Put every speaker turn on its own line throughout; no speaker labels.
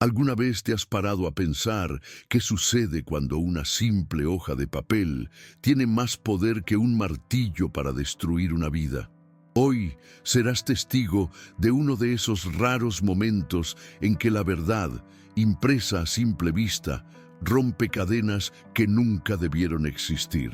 ¿Alguna vez te has parado a pensar qué sucede cuando una simple hoja de papel tiene más poder que un martillo para destruir una vida? Hoy serás testigo de uno de esos raros momentos en que la verdad, impresa a simple vista, rompe cadenas que nunca debieron existir.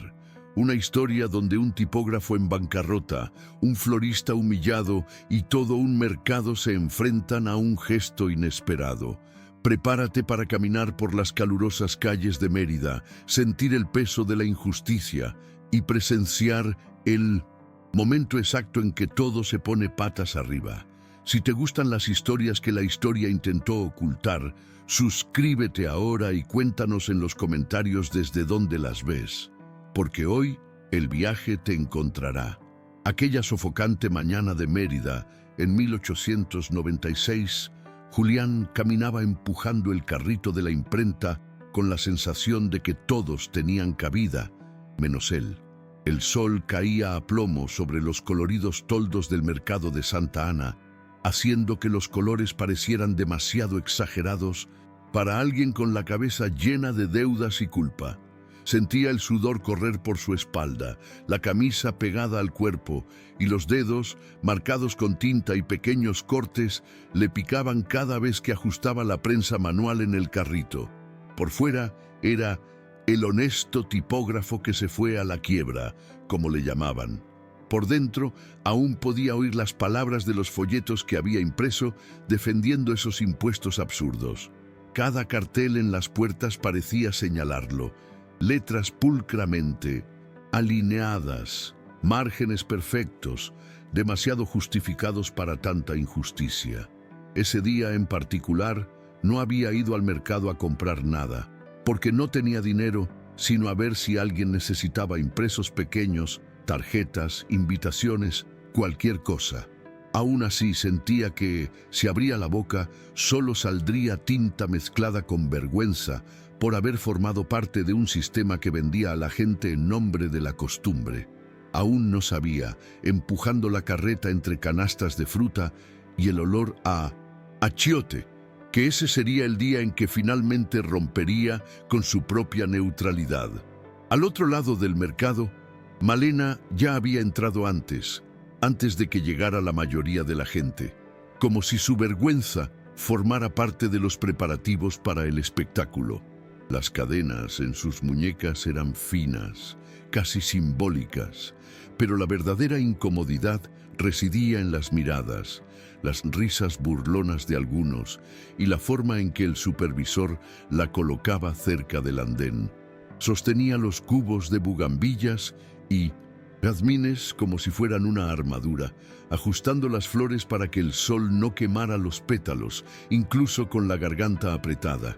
Una historia donde un tipógrafo en bancarrota, un florista humillado y todo un mercado se enfrentan a un gesto inesperado. Prepárate para caminar por las calurosas calles de Mérida, sentir el peso de la injusticia y presenciar el momento exacto en que todo se pone patas arriba. Si te gustan las historias que la historia intentó ocultar, suscríbete ahora y cuéntanos en los comentarios desde dónde las ves. Porque hoy el viaje te encontrará. Aquella sofocante mañana de Mérida, en 1896, Julián caminaba empujando el carrito de la imprenta con la sensación de que todos tenían cabida, menos él. El sol caía a plomo sobre los coloridos toldos del mercado de Santa Ana, haciendo que los colores parecieran demasiado exagerados para alguien con la cabeza llena de deudas y culpa. Sentía el sudor correr por su espalda, la camisa pegada al cuerpo y los dedos, marcados con tinta y pequeños cortes, le picaban cada vez que ajustaba la prensa manual en el carrito. Por fuera era el honesto tipógrafo que se fue a la quiebra, como le llamaban. Por dentro aún podía oír las palabras de los folletos que había impreso defendiendo esos impuestos absurdos. Cada cartel en las puertas parecía señalarlo. Letras pulcramente, alineadas, márgenes perfectos, demasiado justificados para tanta injusticia. Ese día en particular no había ido al mercado a comprar nada, porque no tenía dinero, sino a ver si alguien necesitaba impresos pequeños, tarjetas, invitaciones, cualquier cosa. Aún así sentía que, si abría la boca, solo saldría tinta mezclada con vergüenza por haber formado parte de un sistema que vendía a la gente en nombre de la costumbre. Aún no sabía, empujando la carreta entre canastas de fruta y el olor a achiote, que ese sería el día en que finalmente rompería con su propia neutralidad. Al otro lado del mercado, Malena ya había entrado antes de que llegara la mayoría de la gente, como si su vergüenza formara parte de los preparativos para el espectáculo. Las cadenas en sus muñecas eran finas, casi simbólicas, pero la verdadera incomodidad residía en las miradas, las risas burlonas de algunos y la forma en que el supervisor la colocaba cerca del andén. Sostenía los cubos de bugambillas y jazmines como si fueran una armadura, ajustando las flores para que el sol no quemara los pétalos, incluso con la garganta apretada.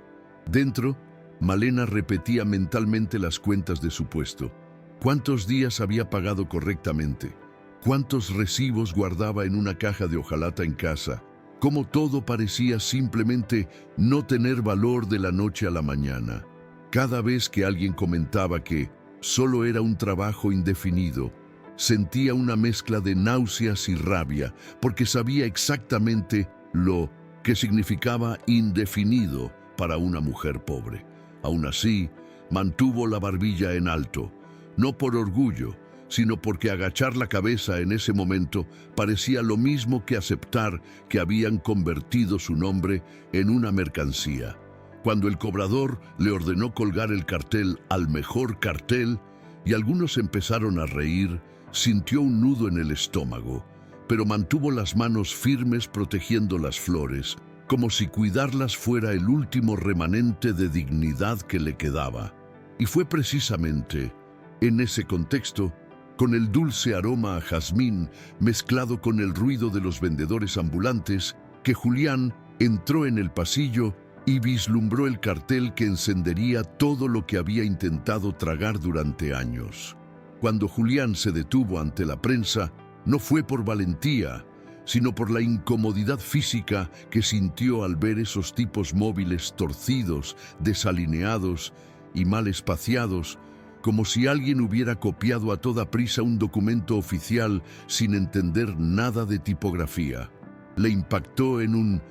Dentro, Malena repetía mentalmente las cuentas de su puesto. ¿Cuántos días había pagado correctamente? ¿Cuántos recibos guardaba en una caja de hojalata en casa? Cómo todo parecía simplemente no tener valor de la noche a la mañana. Cada vez que alguien comentaba que solo era un trabajo indefinido, sentía una mezcla de náuseas y rabia, porque sabía exactamente lo que significaba indefinido para una mujer pobre. Aún así, mantuvo la barbilla en alto, no por orgullo, sino porque agachar la cabeza en ese momento parecía lo mismo que aceptar que habían convertido su nombre en una mercancía. Cuando el cobrador le ordenó colgar el cartel al mejor cartel y algunos empezaron a reír, sintió un nudo en el estómago, pero mantuvo las manos firmes protegiendo las flores, como si cuidarlas fuera el último remanente de dignidad que le quedaba. Y fue precisamente en ese contexto, con el dulce aroma a jazmín mezclado con el ruido de los vendedores ambulantes, que Julián entró en el pasillo y vislumbró el cartel que encendería todo lo que había intentado tragar durante años. Cuando Julián se detuvo ante la prensa, no fue por valentía, sino por la incomodidad física que sintió al ver esos tipos móviles torcidos, desalineados y mal espaciados, como si alguien hubiera copiado a toda prisa un documento oficial sin entender nada de tipografía. Le impactó en un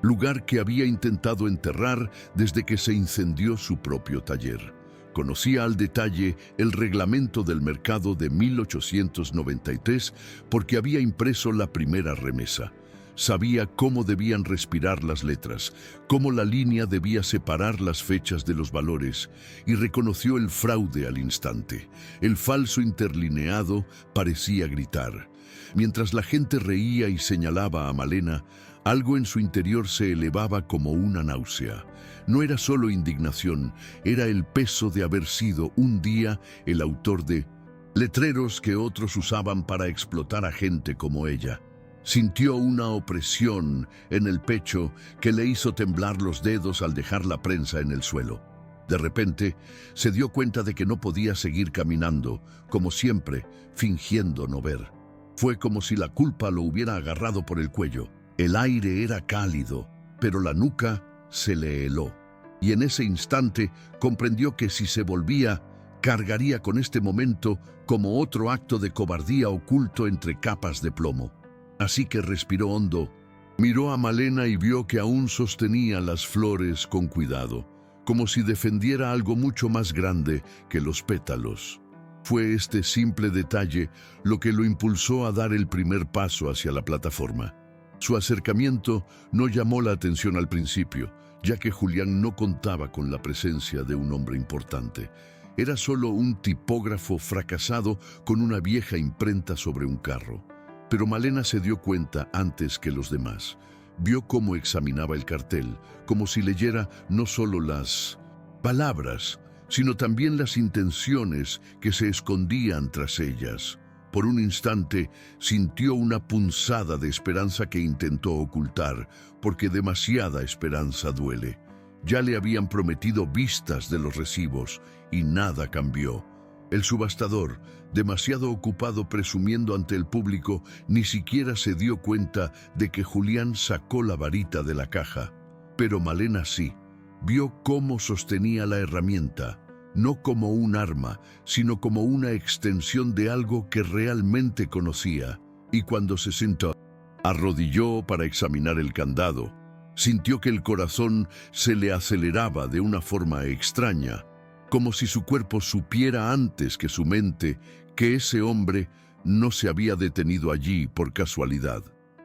lugar que había intentado enterrar desde que se incendió su propio taller. Conocía al detalle el reglamento del mercado de 1893 porque había impreso la primera remesa. Sabía cómo debían respirar las letras, cómo la línea debía separar las fechas de los valores, y reconoció el fraude al instante. El falso interlineado parecía gritar. Mientras la gente reía y señalaba a Malena, algo en su interior se elevaba como una náusea. No era solo indignación, era el peso de haber sido un día el autor de letreros que otros usaban para explotar a gente como ella. Sintió una opresión en el pecho que le hizo temblar los dedos al dejar la prensa en el suelo. De repente, se dio cuenta de que no podía seguir caminando, como siempre, fingiendo no ver. Fue como si la culpa lo hubiera agarrado por el cuello. El aire era cálido, pero la nuca se le heló. Y en ese instante comprendió que si se volvía, cargaría con este momento como otro acto de cobardía oculto entre capas de plomo. Así que respiró hondo, miró a Malena y vio que aún sostenía las flores con cuidado, como si defendiera algo mucho más grande que los pétalos. Fue este simple detalle lo que lo impulsó a dar el primer paso hacia la plataforma. Su acercamiento no llamó la atención al principio, ya que Julián no contaba con la presencia de un hombre importante. Era solo un tipógrafo fracasado con una vieja imprenta sobre un carro. Pero Malena se dio cuenta antes que los demás. Vio cómo examinaba el cartel, como si leyera no solo las palabras, sino también las intenciones que se escondían tras ellas. Por un instante sintió una punzada de esperanza que intentó ocultar, porque demasiada esperanza duele. Ya le habían prometido vistas de los recibos y nada cambió. El subastador, demasiado ocupado presumiendo ante el público, ni siquiera se dio cuenta de que Julián sacó la varita de la caja. Pero Malena sí, vio cómo sostenía la herramienta, no como un arma, sino como una extensión de algo que realmente conocía. Y cuando se sentó, arrodilló para examinar el candado. Sintió que el corazón se le aceleraba de una forma extraña, como si su cuerpo supiera antes que su mente que ese hombre no se había detenido allí por casualidad.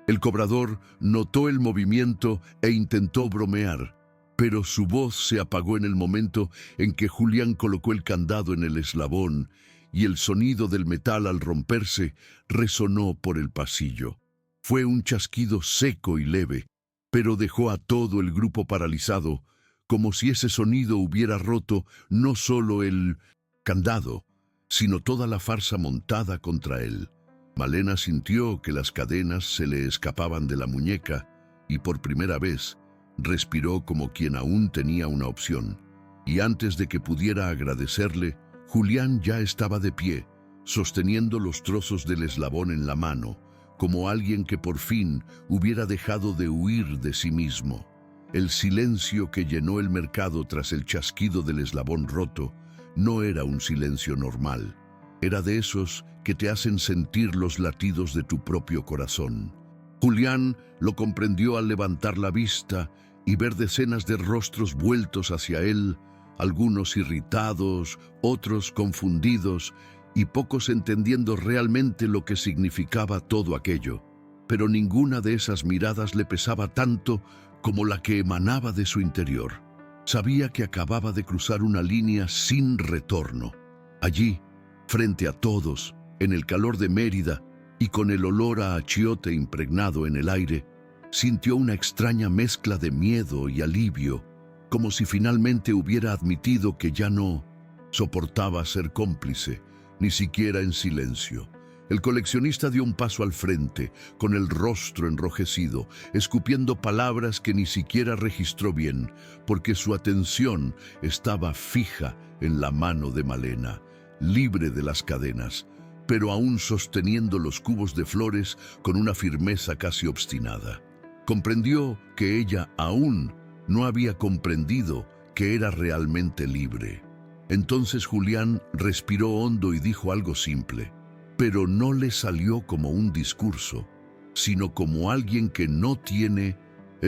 El cobrador notó el movimiento e intentó bromear, pero su voz se apagó en el momento en que Julián colocó el candado en el eslabón y el sonido del metal al romperse resonó por el pasillo. Fue un chasquido seco y leve, pero dejó a todo el grupo paralizado, como si ese sonido hubiera roto no solo el candado, sino toda la farsa montada contra él. Malena sintió que las cadenas se le escapaban de la muñeca y por primera vez respiró como quien aún tenía una opción. Y antes de que pudiera agradecerle, Julián ya estaba de pie, sosteniendo los trozos del eslabón en la mano, como alguien que por fin hubiera dejado de huir de sí mismo. El silencio que llenó el mercado tras el chasquido del eslabón roto no era un silencio normal. Era de esos que te hacen sentir los latidos de tu propio corazón. Julián lo comprendió al levantar la vista y ver decenas de rostros vueltos hacia él, algunos irritados, otros confundidos y pocos entendiendo realmente lo que significaba todo aquello. Pero ninguna de esas miradas le pesaba tanto como la que emanaba de su interior. Sabía que acababa de cruzar una línea sin retorno. Allí, frente a todos, en el calor de Mérida y con el olor a achiote impregnado en el aire, sintió una extraña mezcla de miedo y alivio, como si finalmente hubiera admitido que ya no soportaba ser cómplice, ni siquiera en silencio. El coleccionista dio un paso al frente, con el rostro enrojecido, escupiendo palabras que ni siquiera registró bien, porque su atención estaba fija en la mano de Malena, libre de las cadenas, pero aún sosteniendo los cubos de flores con una firmeza casi obstinada. Comprendió que ella aún no había comprendido que era realmente libre. Entonces Julián respiró hondo y dijo algo simple, pero no le salió como un discurso, sino como alguien que no tiene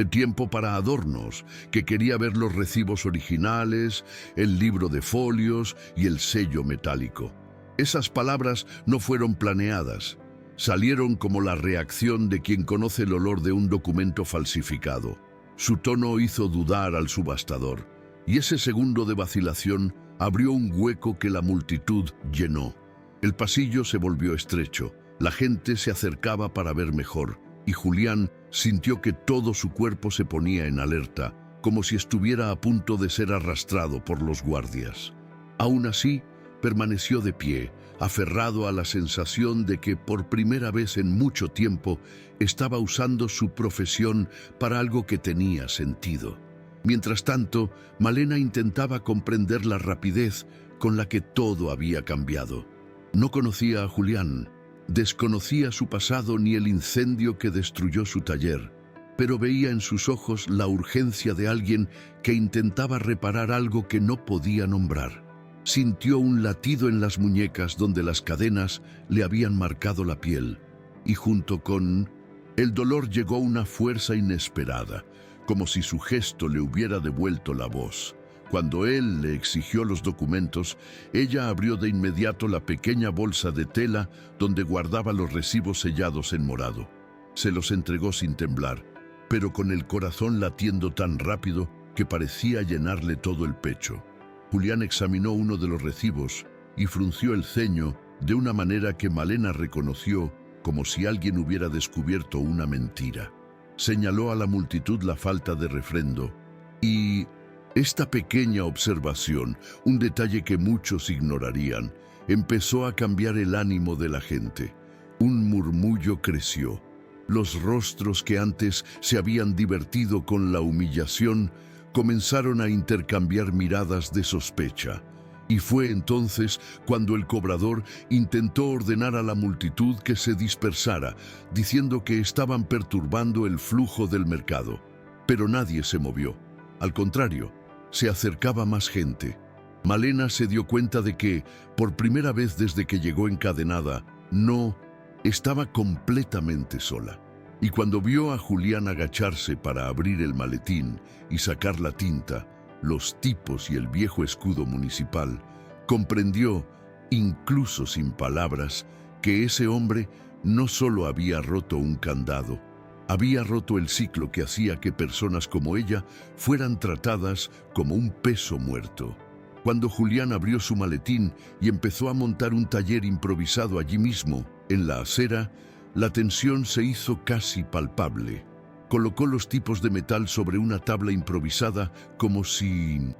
tiempo para adornos, que quería ver los recibos originales, el libro de folios y el sello metálico. Esas palabras no fueron planeadas. Salieron como la reacción de quien conoce el olor de un documento falsificado. Su tono hizo dudar al subastador, y ese segundo de vacilación abrió un hueco que la multitud llenó. El pasillo se volvió estrecho, la gente se acercaba para ver mejor, y Julián sintió que todo su cuerpo se ponía en alerta, como si estuviera a punto de ser arrastrado por los guardias. Aún así, permaneció de pie, aferrado a la sensación de que por primera vez en mucho tiempo estaba usando su profesión para algo que tenía sentido. Mientras tanto, Malena intentaba comprender la rapidez con la que todo había cambiado. No conocía a Julián, desconocía su pasado ni el incendio que destruyó su taller, pero veía en sus ojos la urgencia de alguien que intentaba reparar algo que no podía nombrar. Sintió un latido en las muñecas donde las cadenas le habían marcado la piel, y junto con el dolor llegó una fuerza inesperada, como si su gesto le hubiera devuelto la voz. Cuando él le exigió los documentos, ella abrió de inmediato la pequeña bolsa de tela donde guardaba los recibos sellados en morado. Se los entregó sin temblar, pero con el corazón latiendo tan rápido que parecía llenarle todo el pecho. Julián examinó uno de los recibos y frunció el ceño de una manera que Malena reconoció como si alguien hubiera descubierto una mentira. Señaló a la multitud la falta de refrendo y esta pequeña observación, un detalle que muchos ignorarían, empezó a cambiar el ánimo de la gente. Un murmullo creció. Los rostros que antes se habían divertido con la humillación comenzaron a intercambiar miradas de sospecha. Y fue entonces cuando el cobrador intentó ordenar a la multitud que se dispersara, diciendo que estaban perturbando el flujo del mercado. Pero nadie se movió. Al contrario, se acercaba más gente. Malena se dio cuenta de que, por primera vez desde que llegó encadenada, no estaba completamente sola. Y cuando vio a Julián agacharse para abrir el maletín y sacar la tinta, los tipos y el viejo escudo municipal, comprendió, incluso sin palabras, que ese hombre no solo había roto un candado, había roto el ciclo que hacía que personas como ella fueran tratadas como un peso muerto. Cuando Julián abrió su maletín y empezó a montar un taller improvisado allí mismo, en la acera, la tensión se hizo casi palpable. Colocó los tipos de metal sobre una tabla improvisada como si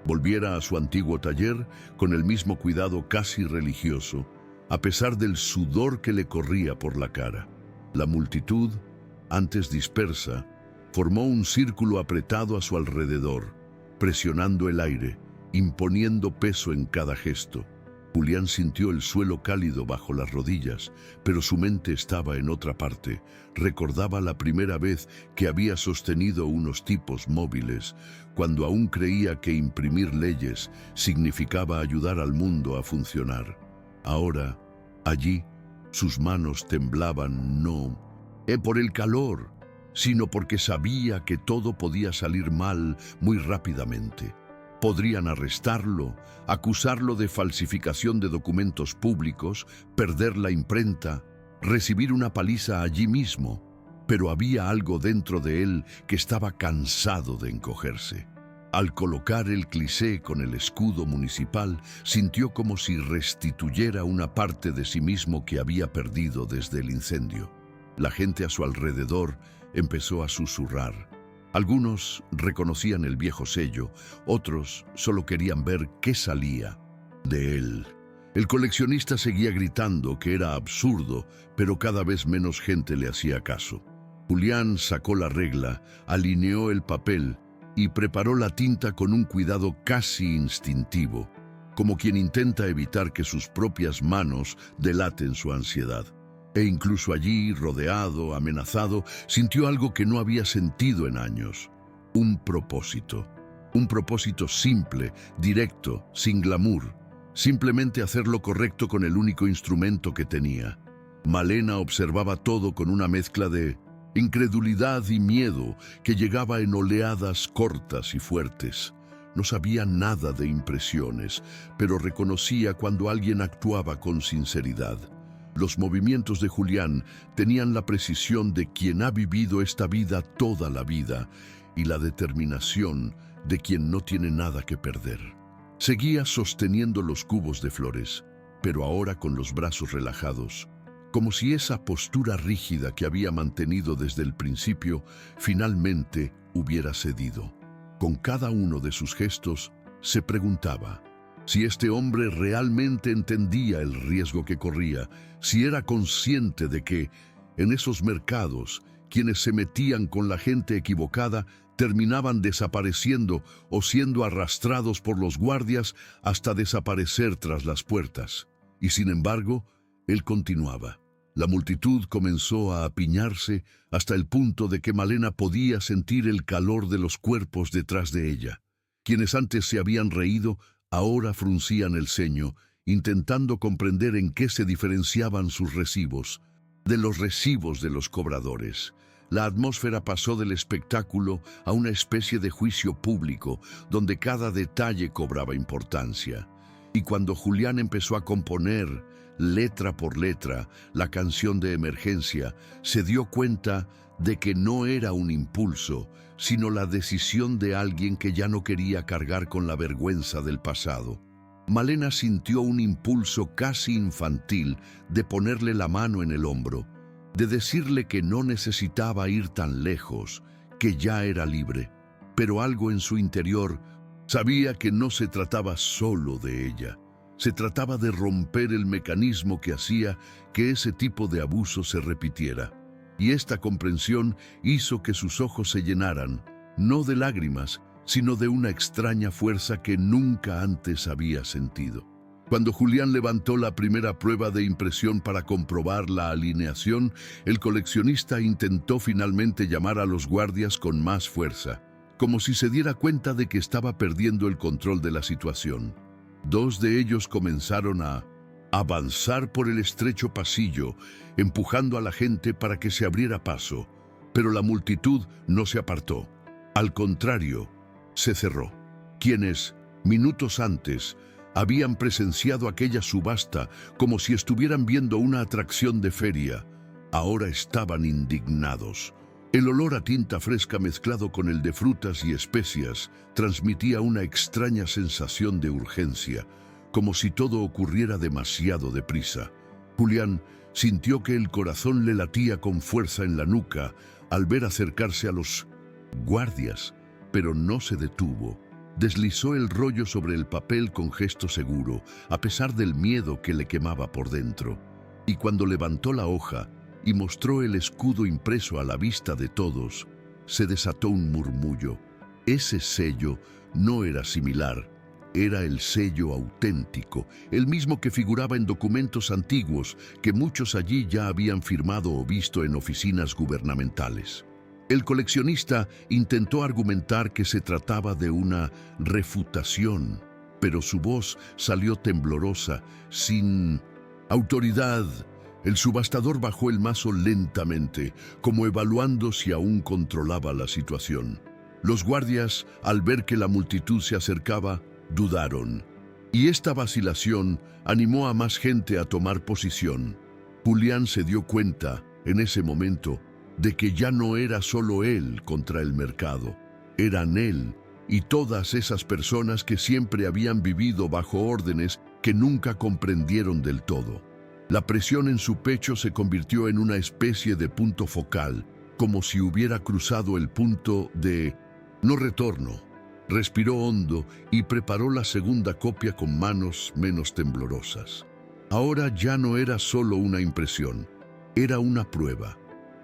volviera a su antiguo taller con el mismo cuidado casi religioso, a pesar del sudor que le corría por la cara. La multitud, antes dispersa, formó un círculo apretado a su alrededor, presionando el aire, imponiendo peso en cada gesto. Julián sintió el suelo cálido bajo las rodillas, pero su mente estaba en otra parte. Recordaba la primera vez que había sostenido unos tipos móviles, cuando aún creía que imprimir leyes significaba ayudar al mundo a funcionar. Ahora, allí, sus manos temblaban no por el calor, sino porque sabía que todo podía salir mal muy rápidamente. Podrían arrestarlo, acusarlo de falsificación de documentos públicos, perder la imprenta, recibir una paliza allí mismo, pero había algo dentro de él que estaba cansado de encogerse. Al colocar el cliché con el escudo municipal, sintió como si restituyera una parte de sí mismo que había perdido desde el incendio. La gente a su alrededor empezó a susurrar. Algunos reconocían el viejo sello, otros solo querían ver qué salía de él. El coleccionista seguía gritando que era absurdo, pero cada vez menos gente le hacía caso. Julián sacó la regla, alineó el papel y preparó la tinta con un cuidado casi instintivo, como quien intenta evitar que sus propias manos delaten su ansiedad. E incluso allí, rodeado, amenazado, sintió algo que no había sentido en años. Un propósito. Un propósito simple, directo, sin glamour. Simplemente hacer lo correcto con el único instrumento que tenía. Malena observaba todo con una mezcla de incredulidad y miedo que llegaba en oleadas cortas y fuertes. No sabía nada de impresiones, pero reconocía cuando alguien actuaba con sinceridad. Los movimientos de Julián tenían la precisión de quien ha vivido esta vida toda la vida y la determinación de quien no tiene nada que perder. Seguía sosteniendo los cubos de flores, pero ahora con los brazos relajados, como si esa postura rígida que había mantenido desde el principio finalmente hubiera cedido. Con cada uno de sus gestos se preguntaba si este hombre realmente entendía el riesgo que corría, si era consciente de que, en esos mercados, quienes se metían con la gente equivocada terminaban desapareciendo o siendo arrastrados por los guardias hasta desaparecer tras las puertas. Y sin embargo, él continuaba. La multitud comenzó a apiñarse hasta el punto de que Malena podía sentir el calor de los cuerpos detrás de ella. Quienes antes se habían reído, ahora fruncían el ceño, intentando comprender en qué se diferenciaban sus recibos de los recibos de los cobradores. La atmósfera pasó del espectáculo a una especie de juicio público, donde cada detalle cobraba importancia. Y cuando Julián empezó a componer, letra por letra, la canción de emergencia, se dio cuenta de que no era un impulso, sino la decisión de alguien que ya no quería cargar con la vergüenza del pasado. Malena sintió un impulso casi infantil de ponerle la mano en el hombro, de decirle que no necesitaba ir tan lejos, que ya era libre. Pero algo en su interior sabía que no se trataba solo de ella. Se trataba de romper el mecanismo que hacía que ese tipo de abuso se repitiera. Y esta comprensión hizo que sus ojos se llenaran, no de lágrimas, sino de una extraña fuerza que nunca antes había sentido. Cuando Julián levantó la primera prueba de impresión para comprobar la alineación, el coleccionista intentó finalmente llamar a los guardias con más fuerza, como si se diera cuenta de que estaba perdiendo el control de la situación. Dos de ellos comenzaron a avanzar por el estrecho pasillo, empujando a la gente para que se abriera paso, pero la multitud no se apartó. Al contrario, se cerró. Quienes, minutos antes, habían presenciado aquella subasta como si estuvieran viendo una atracción de feria, ahora estaban indignados. El olor a tinta fresca mezclado con el de frutas y especias transmitía una extraña sensación de urgencia, como si todo ocurriera demasiado deprisa. Julián sintió que el corazón le latía con fuerza en la nuca al ver acercarse a los guardias, pero no se detuvo. Deslizó el rollo sobre el papel con gesto seguro, a pesar del miedo que le quemaba por dentro. Y cuando levantó la hoja y mostró el escudo impreso a la vista de todos, se desató un murmullo. Ese sello no era similar, era el sello auténtico, el mismo que figuraba en documentos antiguos que muchos allí ya habían firmado o visto en oficinas gubernamentales. El coleccionista intentó argumentar que se trataba de una refutación, pero su voz salió temblorosa, sin autoridad. El subastador bajó el mazo lentamente, como evaluando si aún controlaba la situación. Los guardias, al ver que la multitud se acercaba, dudaron, y esta vacilación animó a más gente a tomar posición. Julián se dio cuenta, en ese momento, de que ya no era solo él contra el mercado, eran él y todas esas personas que siempre habían vivido bajo órdenes que nunca comprendieron del todo. La presión en su pecho se convirtió en una especie de punto focal, como si hubiera cruzado el punto de no retorno. Respiró hondo y preparó la segunda copia con manos menos temblorosas. Ahora ya no era solo una impresión, era una prueba.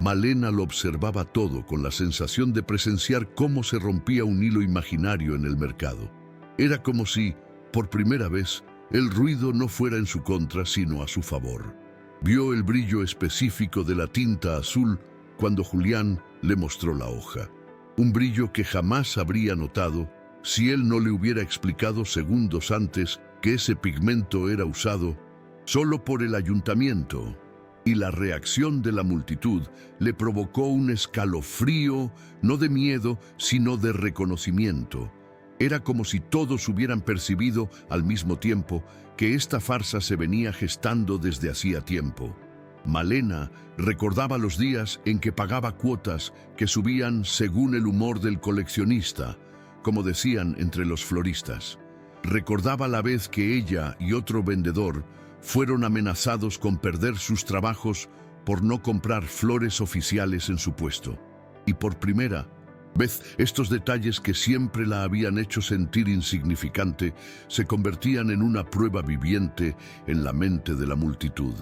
Malena lo observaba todo con la sensación de presenciar cómo se rompía un hilo imaginario en el mercado. Era como si, por primera vez, el ruido no fuera en su contra, sino a su favor. Vio el brillo específico de la tinta azul cuando Julián le mostró la hoja. Un brillo que jamás habría notado si él no le hubiera explicado segundos antes que ese pigmento era usado solo por el ayuntamiento. y la reacción de la multitud le provocó un escalofrío, no de miedo, sino de reconocimiento. Era como si todos hubieran percibido al mismo tiempo que esta farsa se venía gestando desde hacía tiempo. Malena recordaba los días en que pagaba cuotas que subían según el humor del coleccionista, como decían entre los floristas. Recordaba la vez que ella y otro vendedor fueron amenazados con perder sus trabajos por no comprar flores oficiales en su puesto. Y por primera vez, estos detalles que siempre la habían hecho sentir insignificante se convertían en una prueba viviente en la mente de la multitud.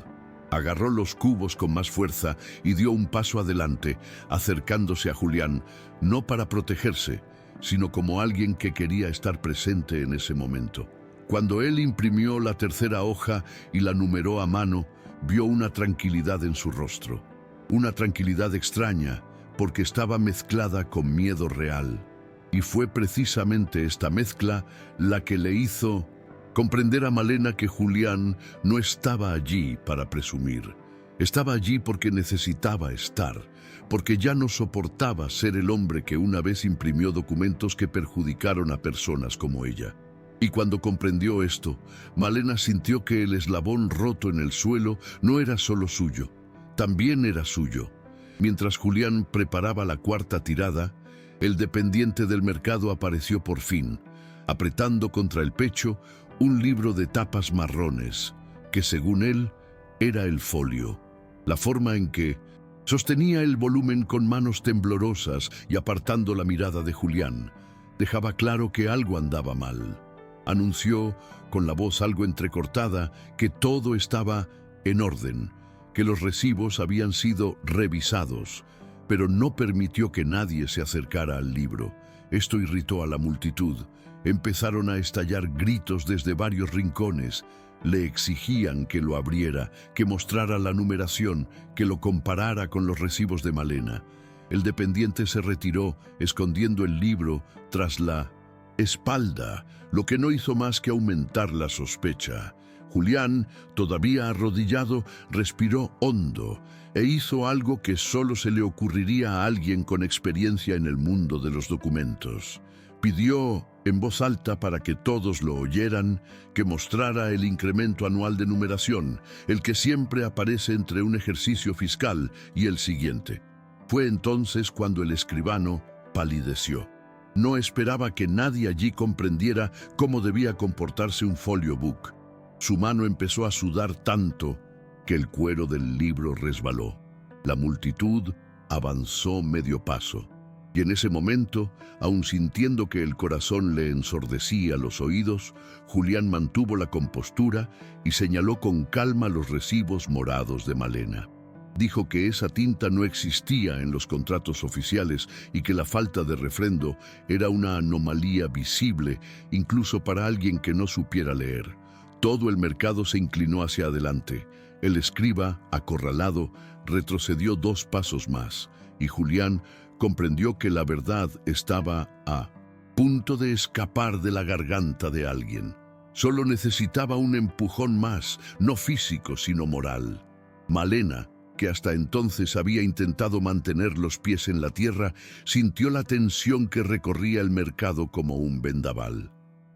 Agarró los cubos con más fuerza y dio un paso adelante, acercándose a Julián, no para protegerse, sino como alguien que quería estar presente en ese momento. Cuando él imprimió la tercera hoja y la numeró a mano, vio una tranquilidad en su rostro. Una tranquilidad extraña, porque estaba mezclada con miedo real. Y fue precisamente esta mezcla la que le hizo comprender a Malena que Julián no estaba allí para presumir. Estaba allí porque necesitaba estar, porque ya no soportaba ser el hombre que una vez imprimió documentos que perjudicaron a personas como ella. Y cuando comprendió esto, Malena sintió que el eslabón roto en el suelo no era solo suyo, también era suyo. Mientras Julián preparaba la cuarta tirada, el dependiente del mercado apareció por fin, apretando contra el pecho un libro de tapas marrones, que según él era el folio. La forma en que sostenía el volumen con manos temblorosas y apartando la mirada de Julián, dejaba claro que algo andaba mal. Anunció, con la voz algo entrecortada, que todo estaba en orden, que los recibos habían sido revisados, pero no permitió que nadie se acercara al libro. Esto irritó a la multitud. Empezaron a estallar gritos desde varios rincones. Le exigían que lo abriera, que mostrara la numeración, que lo comparara con los recibos de Malena. El dependiente se retiró, escondiendo el libro tras la espalda, lo que no hizo más que aumentar la sospecha. Julián, todavía arrodillado, respiró hondo e hizo algo que solo se le ocurriría a alguien con experiencia en el mundo de los documentos. Pidió en voz alta para que todos lo oyeran, que mostrara el incremento anual de numeración, el que siempre aparece entre un ejercicio fiscal y el siguiente. Fue entonces cuando el escribano palideció. No esperaba que nadie allí comprendiera cómo debía comportarse un folio book. Su mano empezó a sudar tanto que el cuero del libro resbaló. La multitud avanzó medio paso. Y en ese momento, aun sintiendo que el corazón le ensordecía los oídos, Julián mantuvo la compostura y señaló con calma los recibos morados de Malena. Dijo que esa tinta no existía en los contratos oficiales y que la falta de refrendo era una anomalía visible, incluso para alguien que no supiera leer. Todo el mercado se inclinó hacia adelante. El escriba, acorralado, retrocedió 2 pasos más, y Julián comprendió que la verdad estaba a punto de escapar de la garganta de alguien. Solo necesitaba un empujón más, no físico, sino moral. Malena, que hasta entonces había intentado mantener los pies en la tierra, sintió la tensión que recorría el mercado como un vendaval.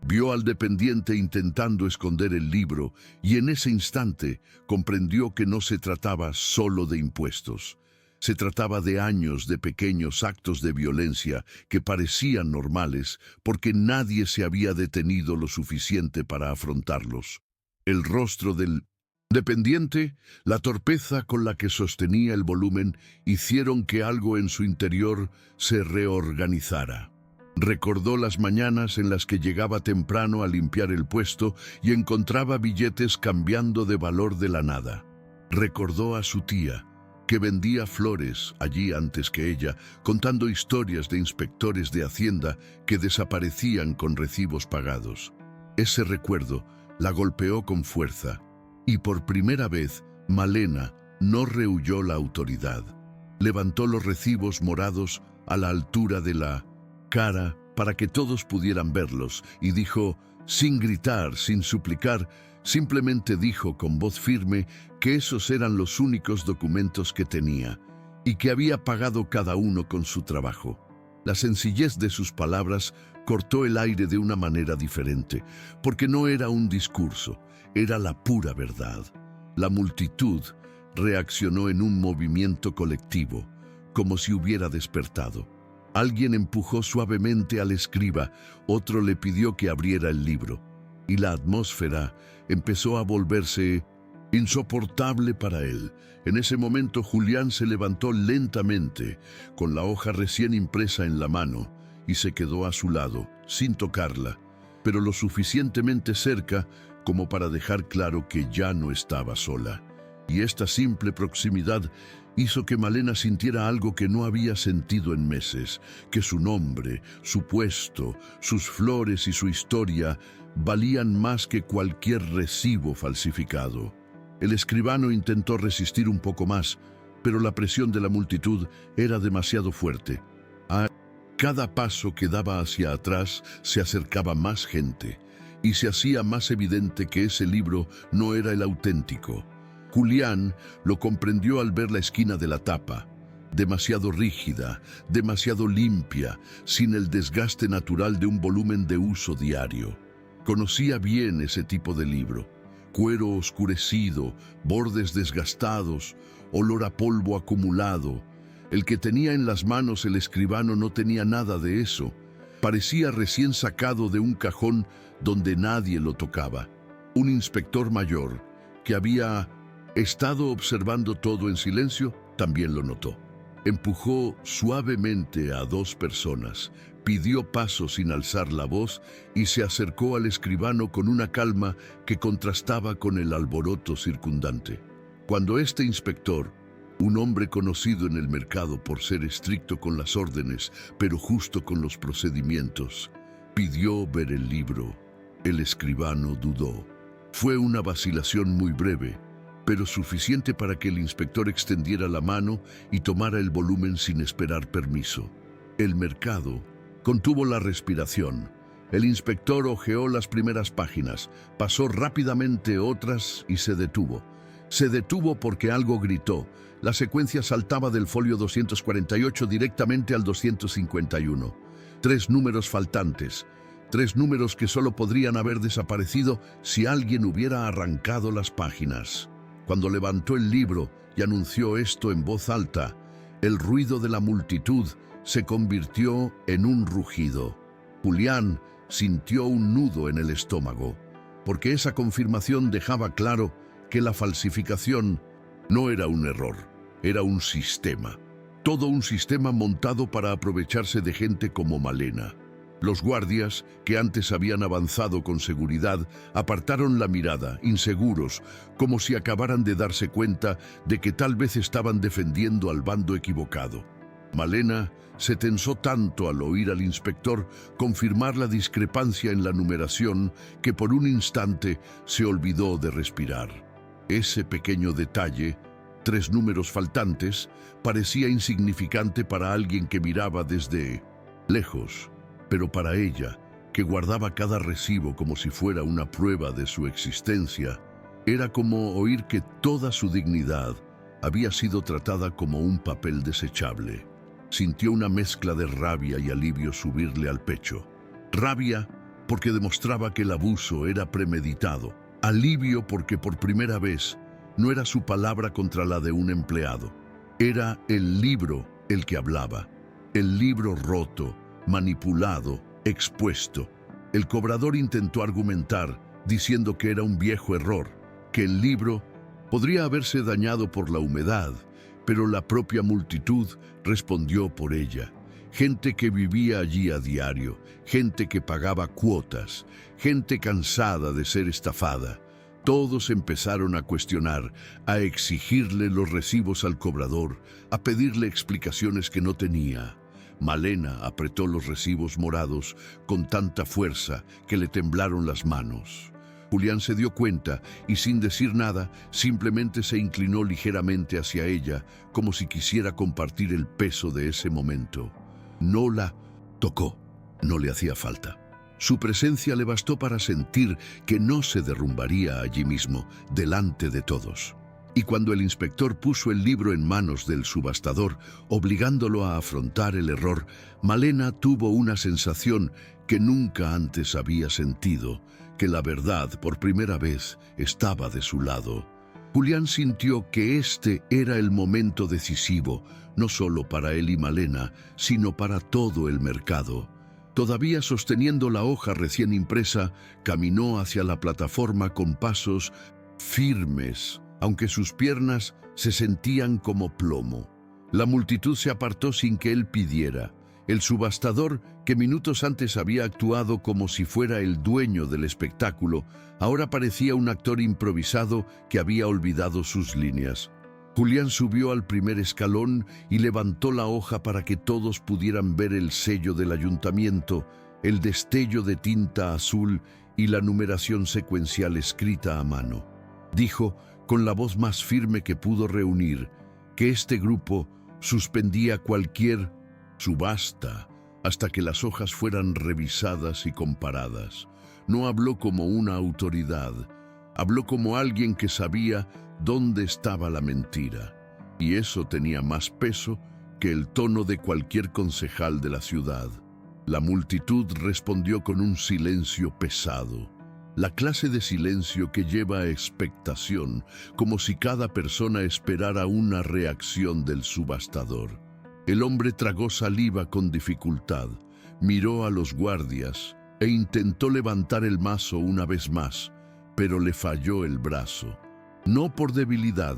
Vio al dependiente intentando esconder el libro y en ese instante comprendió que no se trataba solo de impuestos. Se trataba de años de pequeños actos de violencia que parecían normales porque nadie se había detenido lo suficiente para afrontarlos. El rostro del dependiente, la torpeza con la que sostenía el volumen, hicieron que algo en su interior se reorganizara. Recordó las mañanas en las que llegaba temprano a limpiar el puesto y encontraba billetes cambiando de valor de la nada. Recordó a su tía, que vendía flores allí antes que ella, contando historias de inspectores de Hacienda que desaparecían con recibos pagados. Ese recuerdo la golpeó con fuerza, y por primera vez Malena no rehuyó la autoridad. Levantó los recibos morados a la altura de la cara para que todos pudieran verlos y dijo, sin gritar, sin suplicar, Simplemente dijo con voz firme que esos eran los únicos documentos que tenía y que había pagado cada uno con su trabajo. La sencillez de sus palabras cortó el aire de una manera diferente, porque no era un discurso, era la pura verdad. La multitud reaccionó en un movimiento colectivo, como si hubiera despertado. Alguien empujó suavemente al escriba, otro le pidió que abriera el libro, y la atmósfera empezó a volverse insoportable para él. En ese momento Julián se levantó lentamente, con la hoja recién impresa en la mano, y se quedó a su lado, sin tocarla, pero lo suficientemente cerca como para dejar claro que ya no estaba sola. Y esta simple proximidad hizo que Malena sintiera algo que no había sentido en meses, que su nombre, su puesto, sus flores y su historia valían más que cualquier recibo falsificado. El escribano intentó resistir un poco más, pero la presión de la multitud era demasiado fuerte. A cada paso que daba hacia atrás se acercaba más gente, y se hacía más evidente que ese libro no era el auténtico. Julián lo comprendió al ver la esquina de la tapa, demasiado rígida, demasiado limpia, sin el desgaste natural de un volumen de uso diario. Conocía bien ese tipo de libro: cuero oscurecido, bordes desgastados, olor a polvo acumulado. El que tenía en las manos el escribano no tenía nada de eso. Parecía recién sacado de un cajón donde nadie lo tocaba. Un inspector mayor, que había estado observando todo en silencio, también lo notó. Empujó suavemente a dos personas, pidió paso sin alzar la voz y se acercó al escribano con una calma que contrastaba con el alboroto circundante. Cuando este inspector, un hombre conocido en el mercado por ser estricto con las órdenes, pero justo con los procedimientos, pidió ver el libro, el escribano dudó. Fue una vacilación muy breve, pero suficiente para que el inspector extendiera la mano y tomara el volumen sin esperar permiso. El mercado contuvo la respiración. El inspector hojeó las primeras páginas, pasó rápidamente otras y se detuvo. Se detuvo porque algo gritó. La secuencia saltaba del folio 248 directamente al 251. 3 números faltantes. 3 números que solo podrían haber desaparecido si alguien hubiera arrancado las páginas. Cuando levantó el libro y anunció esto en voz alta, el ruido de la multitud se convirtió en un rugido. Julián sintió un nudo en el estómago, porque esa confirmación dejaba claro que la falsificación no era un error, era un sistema. Todo un sistema montado para aprovecharse de gente como Malena. Los guardias, que antes habían avanzado con seguridad, apartaron la mirada, inseguros, como si acabaran de darse cuenta de que tal vez estaban defendiendo al bando equivocado. Malena se tensó tanto al oír al inspector confirmar la discrepancia en la numeración que por un instante se olvidó de respirar. Ese pequeño detalle, 3 números faltantes, parecía insignificante para alguien que miraba desde lejos. Pero para ella, que guardaba cada recibo como si fuera una prueba de su existencia, era como oír que toda su dignidad había sido tratada como un papel desechable. Sintió una mezcla de rabia y alivio subirle al pecho. Rabia porque demostraba que el abuso era premeditado. Alivio porque por primera vez no era su palabra contra la de un empleado. Era el libro el que hablaba. El libro roto, manipulado, expuesto. El cobrador intentó argumentar, diciendo que era un viejo error, que el libro podría haberse dañado por la humedad, pero la propia multitud respondió por ella. Gente que vivía allí a diario, gente que pagaba cuotas, gente cansada de ser estafada. Todos empezaron a cuestionar, a exigirle los recibos al cobrador, a pedirle explicaciones que no tenía. Malena apretó los recibos morados con tanta fuerza que le temblaron las manos. Julián se dio cuenta y sin decir nada, simplemente se inclinó ligeramente hacia ella, como si quisiera compartir el peso de ese momento. No la tocó, no le hacía falta. Su presencia le bastó para sentir que no se derrumbaría allí mismo, delante de todos. Y cuando el inspector puso el libro en manos del subastador, obligándolo a afrontar el error, Malena tuvo una sensación que nunca antes había sentido, que la verdad, por primera vez, estaba de su lado. Julián sintió que este era el momento decisivo, no solo para él y Malena, sino para todo el mercado. Todavía sosteniendo la hoja recién impresa, caminó hacia la plataforma con pasos firmes, aunque sus piernas se sentían como plomo. La multitud se apartó sin que él pidiera. El subastador, que minutos antes había actuado como si fuera el dueño del espectáculo, ahora parecía un actor improvisado que había olvidado sus líneas. Julián subió al primer escalón y levantó la hoja para que todos pudieran ver el sello del ayuntamiento, el destello de tinta azul y la numeración secuencial escrita a mano. Dijo, con la voz más firme que pudo reunir, que este grupo suspendía cualquier subasta hasta que las hojas fueran revisadas y comparadas. No habló como una autoridad, habló como alguien que sabía dónde estaba la mentira, y eso tenía más peso que el tono de cualquier concejal de la ciudad. La multitud respondió con un silencio pesado. La clase de silencio que lleva a expectación, como si cada persona esperara una reacción del subastador. El hombre tragó saliva con dificultad, miró a los guardias e intentó levantar el mazo una vez más, pero le falló el brazo. No por debilidad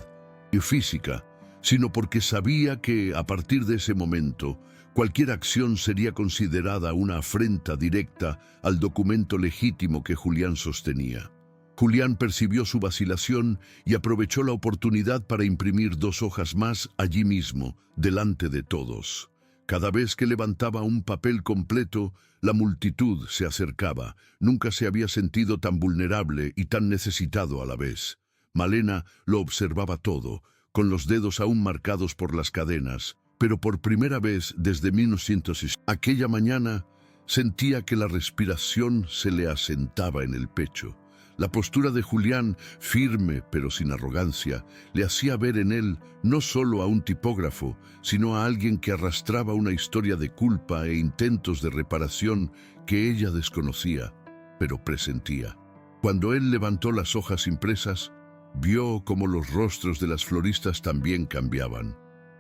física, sino porque sabía que, a partir de ese momento, cualquier acción sería considerada una afrenta directa al documento legítimo que Julián sostenía. Julián percibió su vacilación y aprovechó la oportunidad para imprimir 2 hojas más allí mismo, delante de todos. Cada vez que levantaba un papel completo, la multitud se acercaba. Nunca se había sentido tan vulnerable y tan necesitado a la vez. Malena lo observaba todo, con los dedos aún marcados por las cadenas, pero por primera vez desde 1906. Aquella mañana sentía que la respiración se le asentaba en el pecho. La postura de Julián, firme pero sin arrogancia, le hacía ver en él no solo a un tipógrafo, sino a alguien que arrastraba una historia de culpa e intentos de reparación que ella desconocía, pero presentía. Cuando él levantó las hojas impresas, vio cómo los rostros de las floristas también cambiaban.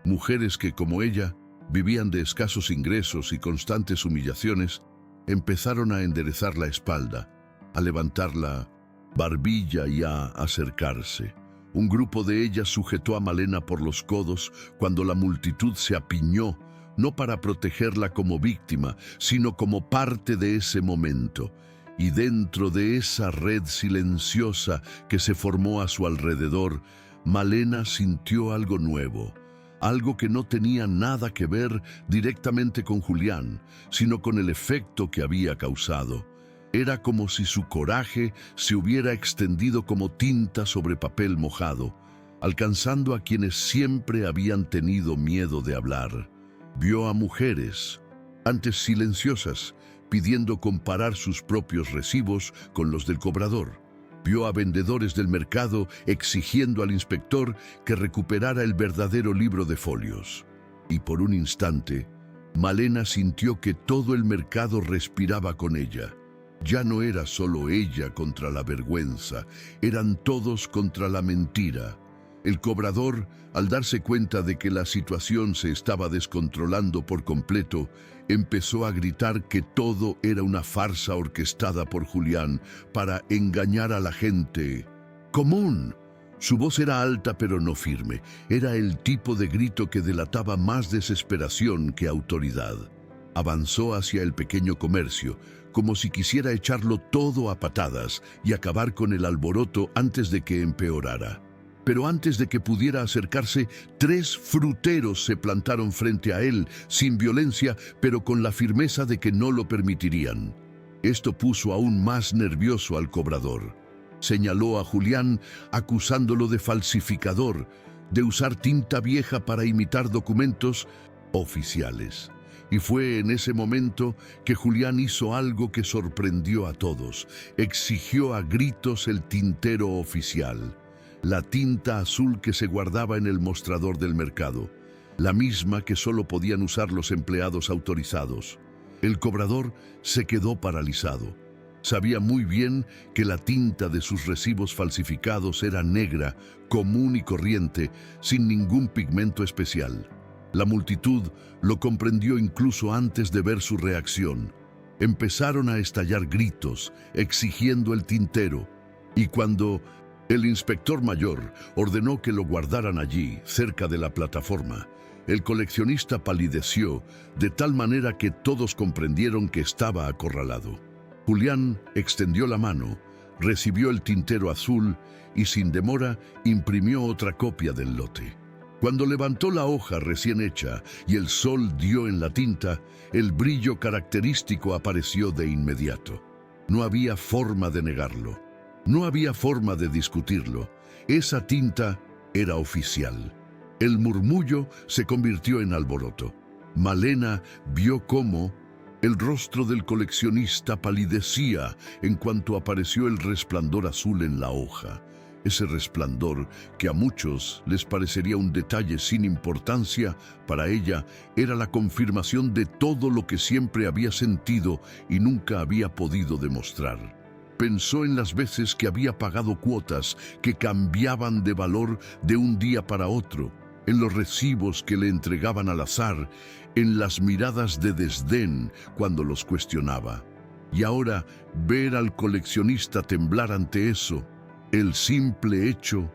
Mujeres que, como ella, vivían de escasos ingresos y constantes humillaciones, empezaron a enderezar la espalda, a levantar la barbilla y a acercarse. Un grupo de ellas sujetó a Malena por los codos cuando la multitud se apiñó, no para protegerla como víctima, sino como parte de ese momento. Y dentro de esa red silenciosa que se formó a su alrededor, Malena sintió algo nuevo, algo que no tenía nada que ver directamente con Julián, sino con el efecto que había causado. Era como si su coraje se hubiera extendido como tinta sobre papel mojado, alcanzando a quienes siempre habían tenido miedo de hablar. Vio a mujeres, antes silenciosas, pidiendo comparar sus propios recibos con los del cobrador. Vio a vendedores del mercado exigiendo al inspector que recuperara el verdadero libro de folios. Y por un instante, Malena sintió que todo el mercado respiraba con ella. Ya no era solo ella contra la vergüenza, eran todos contra la mentira. El cobrador, al darse cuenta de que la situación se estaba descontrolando por completo, empezó a gritar que todo era una farsa orquestada por Julián para engañar a la gente común. Su voz era alta pero no firme. Era el tipo de grito que delataba más desesperación que autoridad. Avanzó hacia el pequeño comercio, como si quisiera echarlo todo a patadas y acabar con el alboroto antes de que empeorara. Pero antes de que pudiera acercarse, 3 fruteros se plantaron frente a él, sin violencia, pero con la firmeza de que no lo permitirían. Esto puso aún más nervioso al cobrador. Señaló a Julián, acusándolo de falsificador, de usar tinta vieja para imitar documentos oficiales. Y fue en ese momento que Julián hizo algo que sorprendió a todos. Exigió a gritos el tintero oficial, la tinta azul que se guardaba en el mostrador del mercado, la misma que solo podían usar los empleados autorizados. El cobrador se quedó paralizado. Sabía muy bien que la tinta de sus recibos falsificados era negra, común y corriente, sin ningún pigmento especial. La multitud lo comprendió incluso antes de ver su reacción. Empezaron a estallar gritos, exigiendo el tintero, y cuando el inspector mayor ordenó que lo guardaran allí, cerca de la plataforma, el coleccionista palideció de tal manera que todos comprendieron que estaba acorralado. Julián extendió la mano, recibió el tintero azul y sin demora imprimió otra copia del lote. Cuando levantó la hoja recién hecha y el sol dio en la tinta, el brillo característico apareció de inmediato. No había forma de negarlo. No había forma de discutirlo. Esa tinta era oficial. El murmullo se convirtió en alboroto. Malena vio cómo el rostro del coleccionista palidecía en cuanto apareció el resplandor azul en la hoja. Ese resplandor, que a muchos les parecería un detalle sin importancia, para ella era la confirmación de todo lo que siempre había sentido y nunca había podido demostrar. Pensó en las veces que había pagado cuotas que cambiaban de valor de un día para otro, en los recibos que le entregaban al azar, en las miradas de desdén cuando los cuestionaba. Y ahora ver al coleccionista temblar ante eso, el simple hecho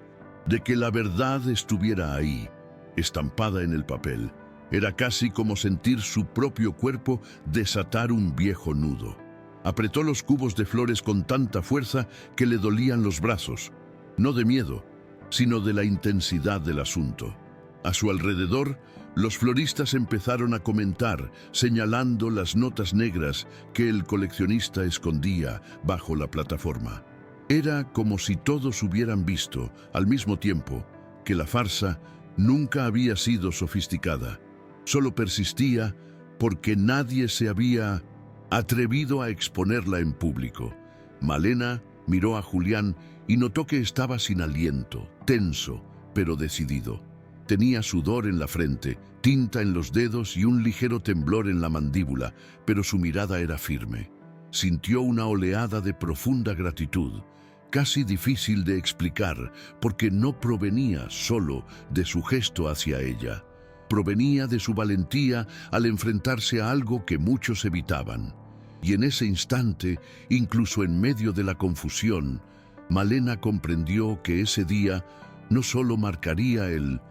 de que la verdad estuviera ahí, estampada en el papel, era casi como sentir su propio cuerpo desatar un viejo nudo. Apretó los cubos de flores con tanta fuerza que le dolían los brazos, no de miedo, sino de la intensidad del asunto. A su alrededor, los floristas empezaron a comentar, señalando las notas negras que el coleccionista escondía bajo la plataforma. Era como si todos hubieran visto, al mismo tiempo, que la farsa nunca había sido sofisticada. Solo persistía porque nadie se había atrevido a exponerla en público. Malena miró a Julián y notó que estaba sin aliento, tenso, pero decidido. Tenía sudor en la frente, tinta en los dedos y un ligero temblor en la mandíbula, pero su mirada era firme. Sintió una oleada de profunda gratitud, casi difícil de explicar, porque no provenía solo de su gesto hacia ella. Provenía de su valentía al enfrentarse a algo que muchos evitaban. Y en ese instante, incluso en medio de la confusión, Malena comprendió que ese día no solo marcaría el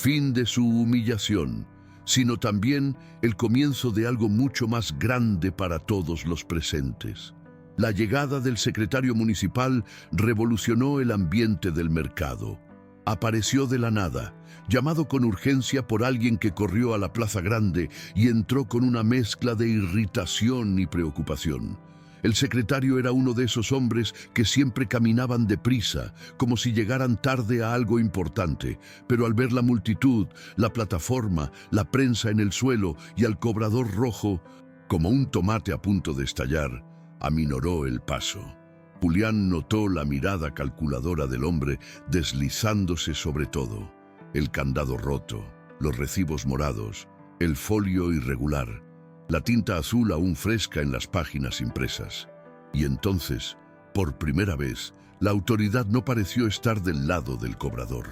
fin de su humillación, sino también el comienzo de algo mucho más grande para todos los presentes. La llegada del secretario municipal revolucionó el ambiente del mercado. Apareció de la nada, llamado con urgencia por alguien que corrió a la plaza grande y entró con una mezcla de irritación y preocupación. El secretario era uno de esos hombres que siempre caminaban deprisa, como si llegaran tarde a algo importante, pero al ver la multitud, la plataforma, la prensa en el suelo y al cobrador rojo, como un tomate a punto de estallar, aminoró el paso. Julián notó la mirada calculadora del hombre deslizándose sobre todo. El candado roto, los recibos morados, el folio irregular, la tinta azul aún fresca en las páginas impresas. Y entonces, por primera vez, la autoridad no pareció estar del lado del cobrador.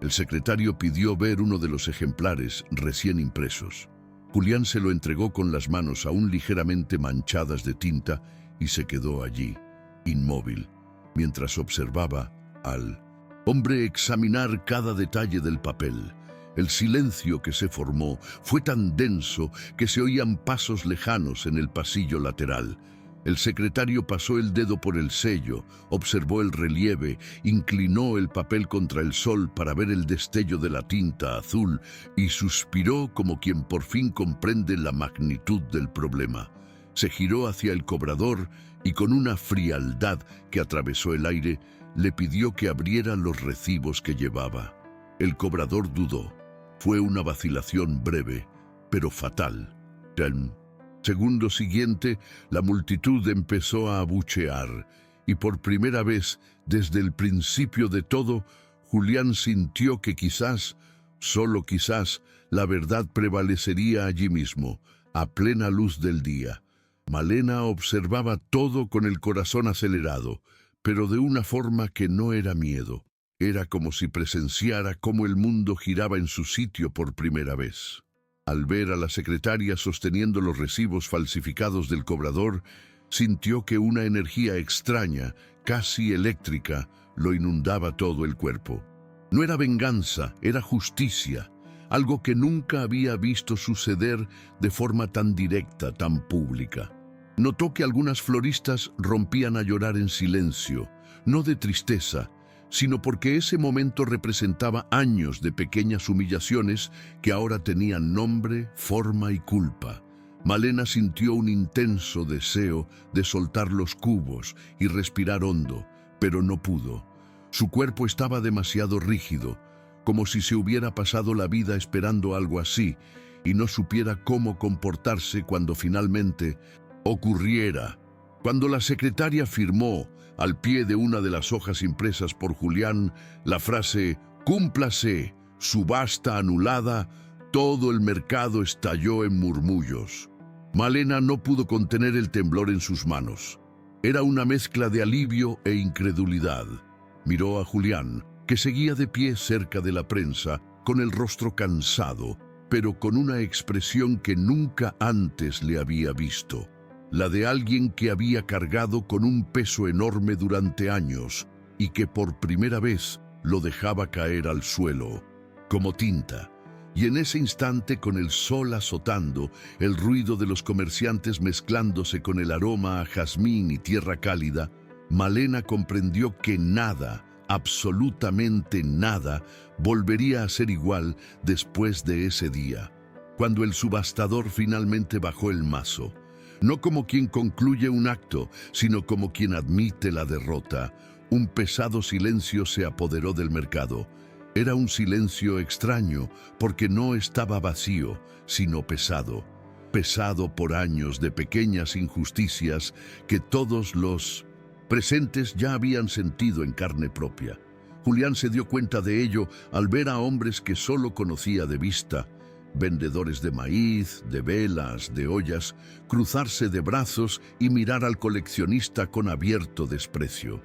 El secretario pidió ver uno de los ejemplares recién impresos. Julián se lo entregó con las manos aún ligeramente manchadas de tinta y se quedó allí, inmóvil, mientras observaba al hombre examinar cada detalle del papel. El silencio que se formó fue tan denso que se oían pasos lejanos en el pasillo lateral. El secretario pasó el dedo por el sello, observó el relieve, inclinó el papel contra el sol para ver el destello de la tinta azul y suspiró como quien por fin comprende la magnitud del problema. Se giró hacia el cobrador y con una frialdad que atravesó el aire, le pidió que abriera los recibos que llevaba. El cobrador dudó. Fue una vacilación breve, pero fatal. Al segundo siguiente, la multitud empezó a abuchear, y por primera vez, desde el principio de todo, Julián sintió que quizás, solo quizás, la verdad prevalecería allí mismo, a plena luz del día. Malena observaba todo con el corazón acelerado, pero de una forma que no era miedo. Era como si presenciara cómo el mundo giraba en su sitio por primera vez. Al ver a la secretaria sosteniendo los recibos falsificados del cobrador, sintió que una energía extraña, casi eléctrica, lo inundaba todo el cuerpo. No era venganza, era justicia, algo que nunca había visto suceder de forma tan directa, tan pública. Notó que algunas floristas rompían a llorar en silencio, no de tristeza, sino porque ese momento representaba años de pequeñas humillaciones que ahora tenían nombre, forma y culpa. Malena sintió un intenso deseo de soltar los cubos y respirar hondo, pero no pudo. Su cuerpo estaba demasiado rígido, como si se hubiera pasado la vida esperando algo así y no supiera cómo comportarse cuando finalmente ocurriera. Cuando la secretaria firmó, al pie de una de las hojas impresas por Julián, la frase «Cúmplase, subasta anulada», todo el mercado estalló en murmullos. Malena no pudo contener el temblor en sus manos. Era una mezcla de alivio e incredulidad. Miró a Julián, que seguía de pie cerca de la prensa, con el rostro cansado, pero con una expresión que nunca antes le había visto. La de alguien que había cargado con un peso enorme durante años y que por primera vez lo dejaba caer al suelo, como tinta. Y en ese instante, con el sol azotando, el ruido de los comerciantes mezclándose con el aroma a jazmín y tierra cálida, Malena comprendió que nada, absolutamente nada, volvería a ser igual después de ese día, cuando el subastador finalmente bajó el mazo. No como quien concluye un acto, sino como quien admite la derrota. Un pesado silencio se apoderó del mercado. Era un silencio extraño, porque no estaba vacío, sino pesado. Pesado por años de pequeñas injusticias que todos los presentes ya habían sentido en carne propia. Julián se dio cuenta de ello al ver a hombres que solo conocía de vista, vendedores de maíz, de velas, de ollas, cruzarse de brazos y mirar al coleccionista con abierto desprecio.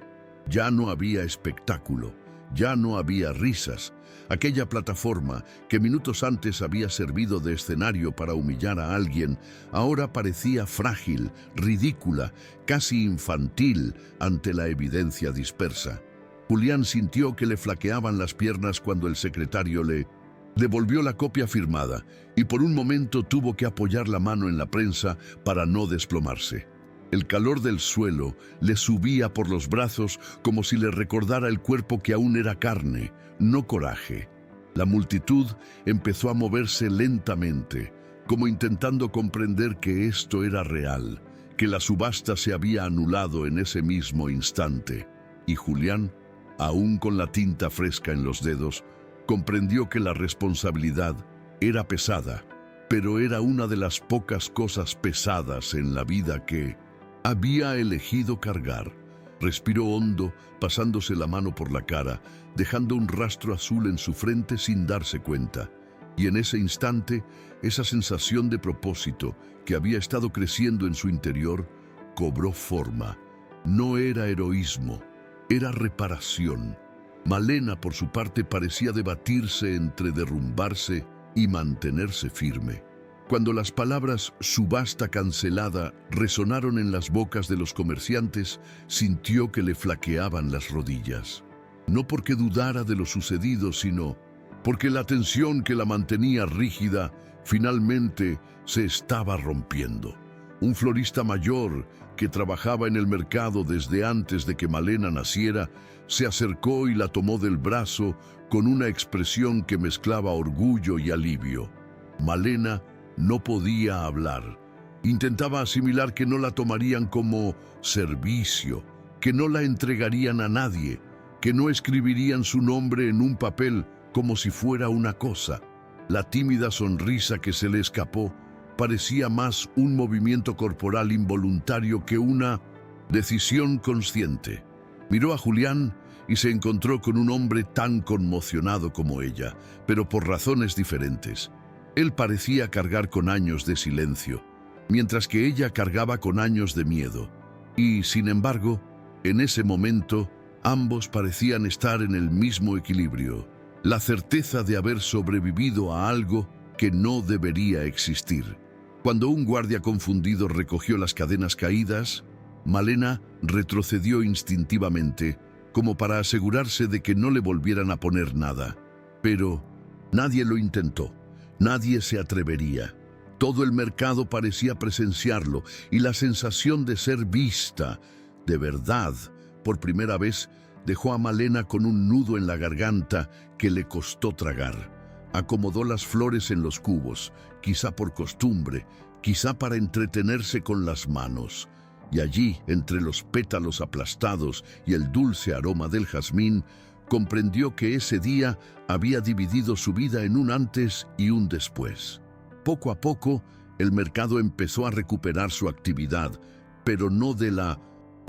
Ya no había espectáculo, ya no había risas. Aquella plataforma, que minutos antes había servido de escenario para humillar a alguien, ahora parecía frágil, ridícula, casi infantil ante la evidencia dispersa. Julián sintió que le flaqueaban las piernas cuando el secretario le devolvió la copia firmada y por un momento tuvo que apoyar la mano en la prensa para no desplomarse. El calor del suelo le subía por los brazos como si le recordara el cuerpo que aún era carne, no coraje. La multitud empezó a moverse lentamente, como intentando comprender que esto era real, que la subasta se había anulado en ese mismo instante. Y Julián, aún con la tinta fresca en los dedos, comprendió que la responsabilidad era pesada, pero era una de las pocas cosas pesadas en la vida que había elegido cargar. Respiró hondo, pasándose la mano por la cara, dejando un rastro azul en su frente sin darse cuenta. Y en ese instante, esa sensación de propósito que había estado creciendo en su interior, cobró forma. No era heroísmo, era reparación. Malena, por su parte, parecía debatirse entre derrumbarse y mantenerse firme. Cuando las palabras «subasta cancelada» resonaron en las bocas de los comerciantes, sintió que le flaqueaban las rodillas. No porque dudara de lo sucedido, sino porque la tensión que la mantenía rígida finalmente se estaba rompiendo. Un florista mayor, que trabajaba en el mercado desde antes de que Malena naciera, se acercó y la tomó del brazo con una expresión que mezclaba orgullo y alivio. Malena no podía hablar. Intentaba asimilar que no la tomarían como servicio, que no la entregarían a nadie, que no escribirían su nombre en un papel como si fuera una cosa. La tímida sonrisa que se le escapó parecía más un movimiento corporal involuntario que una decisión consciente. Miró a Julián y se encontró con un hombre tan conmocionado como ella, pero por razones diferentes. Él parecía cargar con años de silencio, mientras que ella cargaba con años de miedo. Y, sin embargo, en ese momento, ambos parecían estar en el mismo equilibrio, la certeza de haber sobrevivido a algo que no debería existir. Cuando un guardia confundido recogió las cadenas caídas, Malena retrocedió instintivamente, como para asegurarse de que no le volvieran a poner nada. Pero nadie lo intentó, nadie se atrevería. Todo el mercado parecía presenciarlo y la sensación de ser vista, de verdad, por primera vez, dejó a Malena con un nudo en la garganta que le costó tragar. Acomodó las flores en los cubos, quizá por costumbre, quizá para entretenerse con las manos. Y allí, entre los pétalos aplastados y el dulce aroma del jazmín, comprendió que ese día había dividido su vida en un antes y un después. Poco a poco, el mercado empezó a recuperar su actividad, pero no de la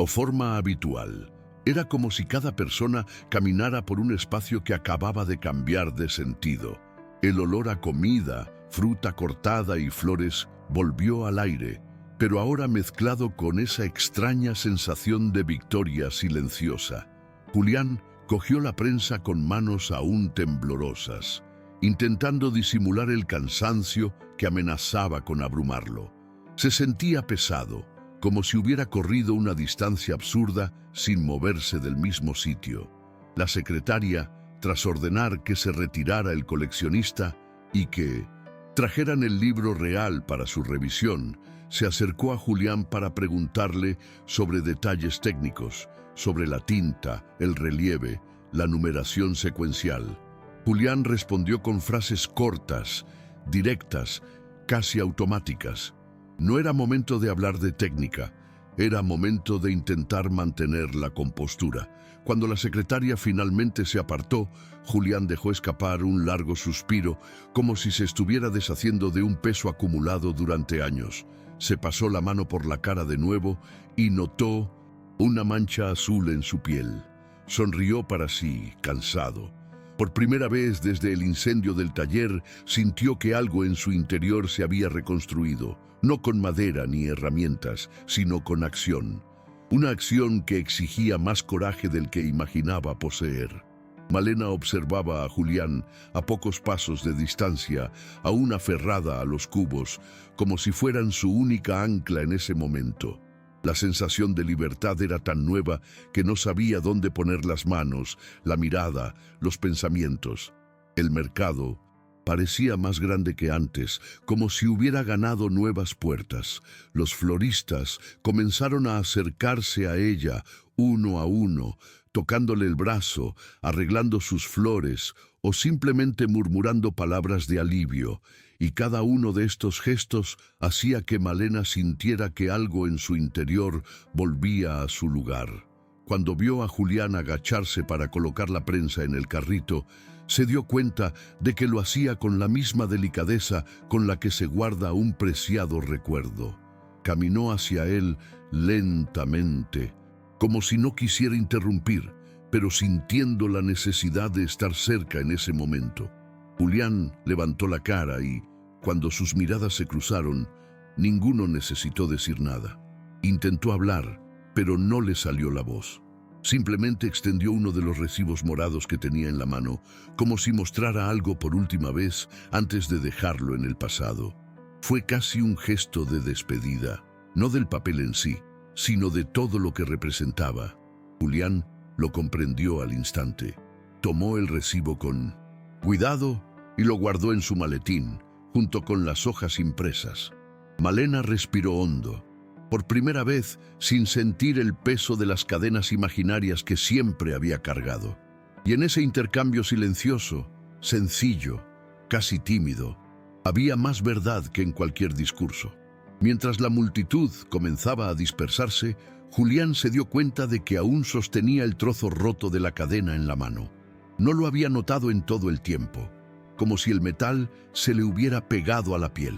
forma habitual. Era como si cada persona caminara por un espacio que acababa de cambiar de sentido. El olor a comida, fruta cortada y flores volvió al aire, pero ahora mezclado con esa extraña sensación de victoria silenciosa. Julián cogió la prensa con manos aún temblorosas, intentando disimular el cansancio que amenazaba con abrumarlo. Se sentía pesado, como si hubiera corrido una distancia absurda sin moverse del mismo sitio. La secretaria, tras ordenar que se retirara el coleccionista y que trajeran el libro real para su revisión, se acercó a Julián para preguntarle sobre detalles técnicos, sobre la tinta, el relieve, la numeración secuencial. Julián respondió con frases cortas, directas, casi automáticas. No era momento de hablar de técnica, era momento de intentar mantener la compostura. Cuando la secretaria finalmente se apartó, Julián dejó escapar un largo suspiro, como si se estuviera deshaciendo de un peso acumulado durante años. Se pasó la mano por la cara de nuevo y notó una mancha azul en su piel. Sonrió para sí, cansado. Por primera vez desde el incendio del taller, sintió que algo en su interior se había reconstruido, no con madera ni herramientas, sino con acción. Una acción que exigía más coraje del que imaginaba poseer. Malena observaba a Julián a pocos pasos de distancia, aún aferrada a los cubos, como si fueran su única ancla en ese momento. La sensación de libertad era tan nueva que no sabía dónde poner las manos, la mirada, los pensamientos. El mercado parecía más grande que antes, como si hubiera ganado nuevas puertas. Los floristas comenzaron a acercarse a ella, uno a uno, tocándole el brazo, arreglando sus flores o simplemente murmurando palabras de alivio, y cada uno de estos gestos hacía que Malena sintiera que algo en su interior volvía a su lugar. Cuando vio a Julián agacharse para colocar la prensa en el carrito, se dio cuenta de que lo hacía con la misma delicadeza con la que se guarda un preciado recuerdo. Caminó hacia él lentamente, como si no quisiera interrumpir, pero sintiendo la necesidad de estar cerca en ese momento. Julián levantó la cara y, cuando sus miradas se cruzaron, ninguno necesitó decir nada. Intentó hablar, pero no le salió la voz. Simplemente extendió uno de los recibos morados que tenía en la mano, como si mostrara algo por última vez antes de dejarlo en el pasado. Fue casi un gesto de despedida, no del papel en sí, sino de todo lo que representaba. Julián lo comprendió al instante. Tomó el recibo con cuidado y lo guardó en su maletín, junto con las hojas impresas. Malena respiró hondo, por primera vez sin sentir el peso de las cadenas imaginarias que siempre había cargado. Y en ese intercambio silencioso, sencillo, casi tímido, había más verdad que en cualquier discurso. Mientras la multitud comenzaba a dispersarse, Julián se dio cuenta de que aún sostenía el trozo roto de la cadena en la mano. No lo había notado en todo el tiempo, como si el metal se le hubiera pegado a la piel.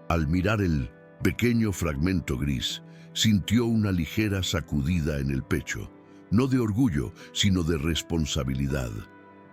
Al mirar el pequeño fragmento gris, sintió una ligera sacudida en el pecho, no de orgullo, sino de responsabilidad.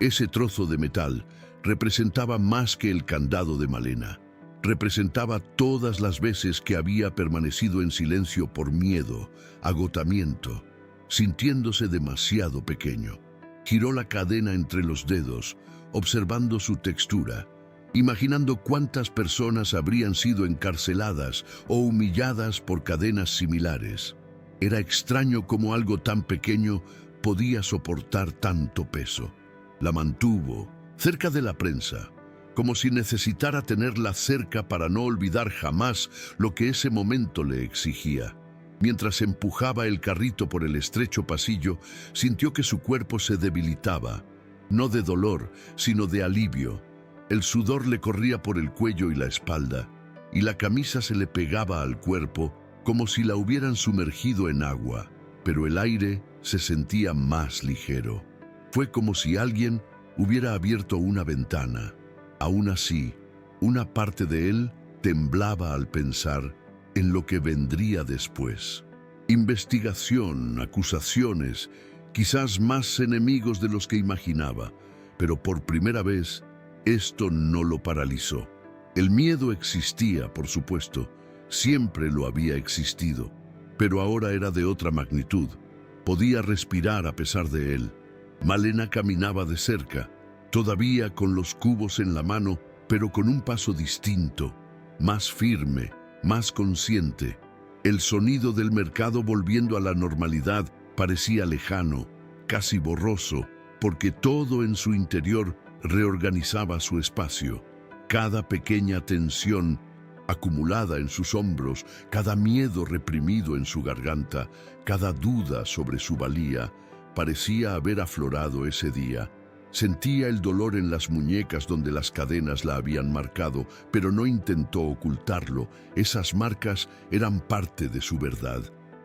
Ese trozo de metal representaba más que el candado de Malena. Representaba todas las veces que había permanecido en silencio por miedo, agotamiento, sintiéndose demasiado pequeño. Giró la cadena entre los dedos, observando su textura, imaginando cuántas personas habrían sido encarceladas o humilladas por cadenas similares. Era extraño cómo algo tan pequeño podía soportar tanto peso. La mantuvo cerca de la prensa, como si necesitara tenerla cerca para no olvidar jamás lo que ese momento le exigía. Mientras empujaba el carrito por el estrecho pasillo, sintió que su cuerpo se debilitaba, no de dolor, sino de alivio. El sudor le corría por el cuello y la espalda, y la camisa se le pegaba al cuerpo como si la hubieran sumergido en agua, pero el aire se sentía más ligero. Fue como si alguien hubiera abierto una ventana. Aún así, una parte de él temblaba al pensar en lo que vendría después. Investigación, acusaciones, quizás más enemigos de los que imaginaba, pero por primera vez esto no lo paralizó. El miedo existía, por supuesto, siempre lo había existido, pero ahora era de otra magnitud. Podía respirar a pesar de él. Malena caminaba de cerca, todavía con los cubos en la mano, pero con un paso distinto, más firme, más consciente. El sonido del mercado volviendo a la normalidad parecía lejano, casi borroso, porque todo en su interior reorganizaba su espacio. Cada pequeña tensión acumulada en sus hombros, cada miedo reprimido en su garganta, cada duda sobre su valía, parecía haber aflorado ese día. Sentía el dolor en las muñecas donde las cadenas la habían marcado, pero no intentó ocultarlo. Esas marcas eran parte de su verdad.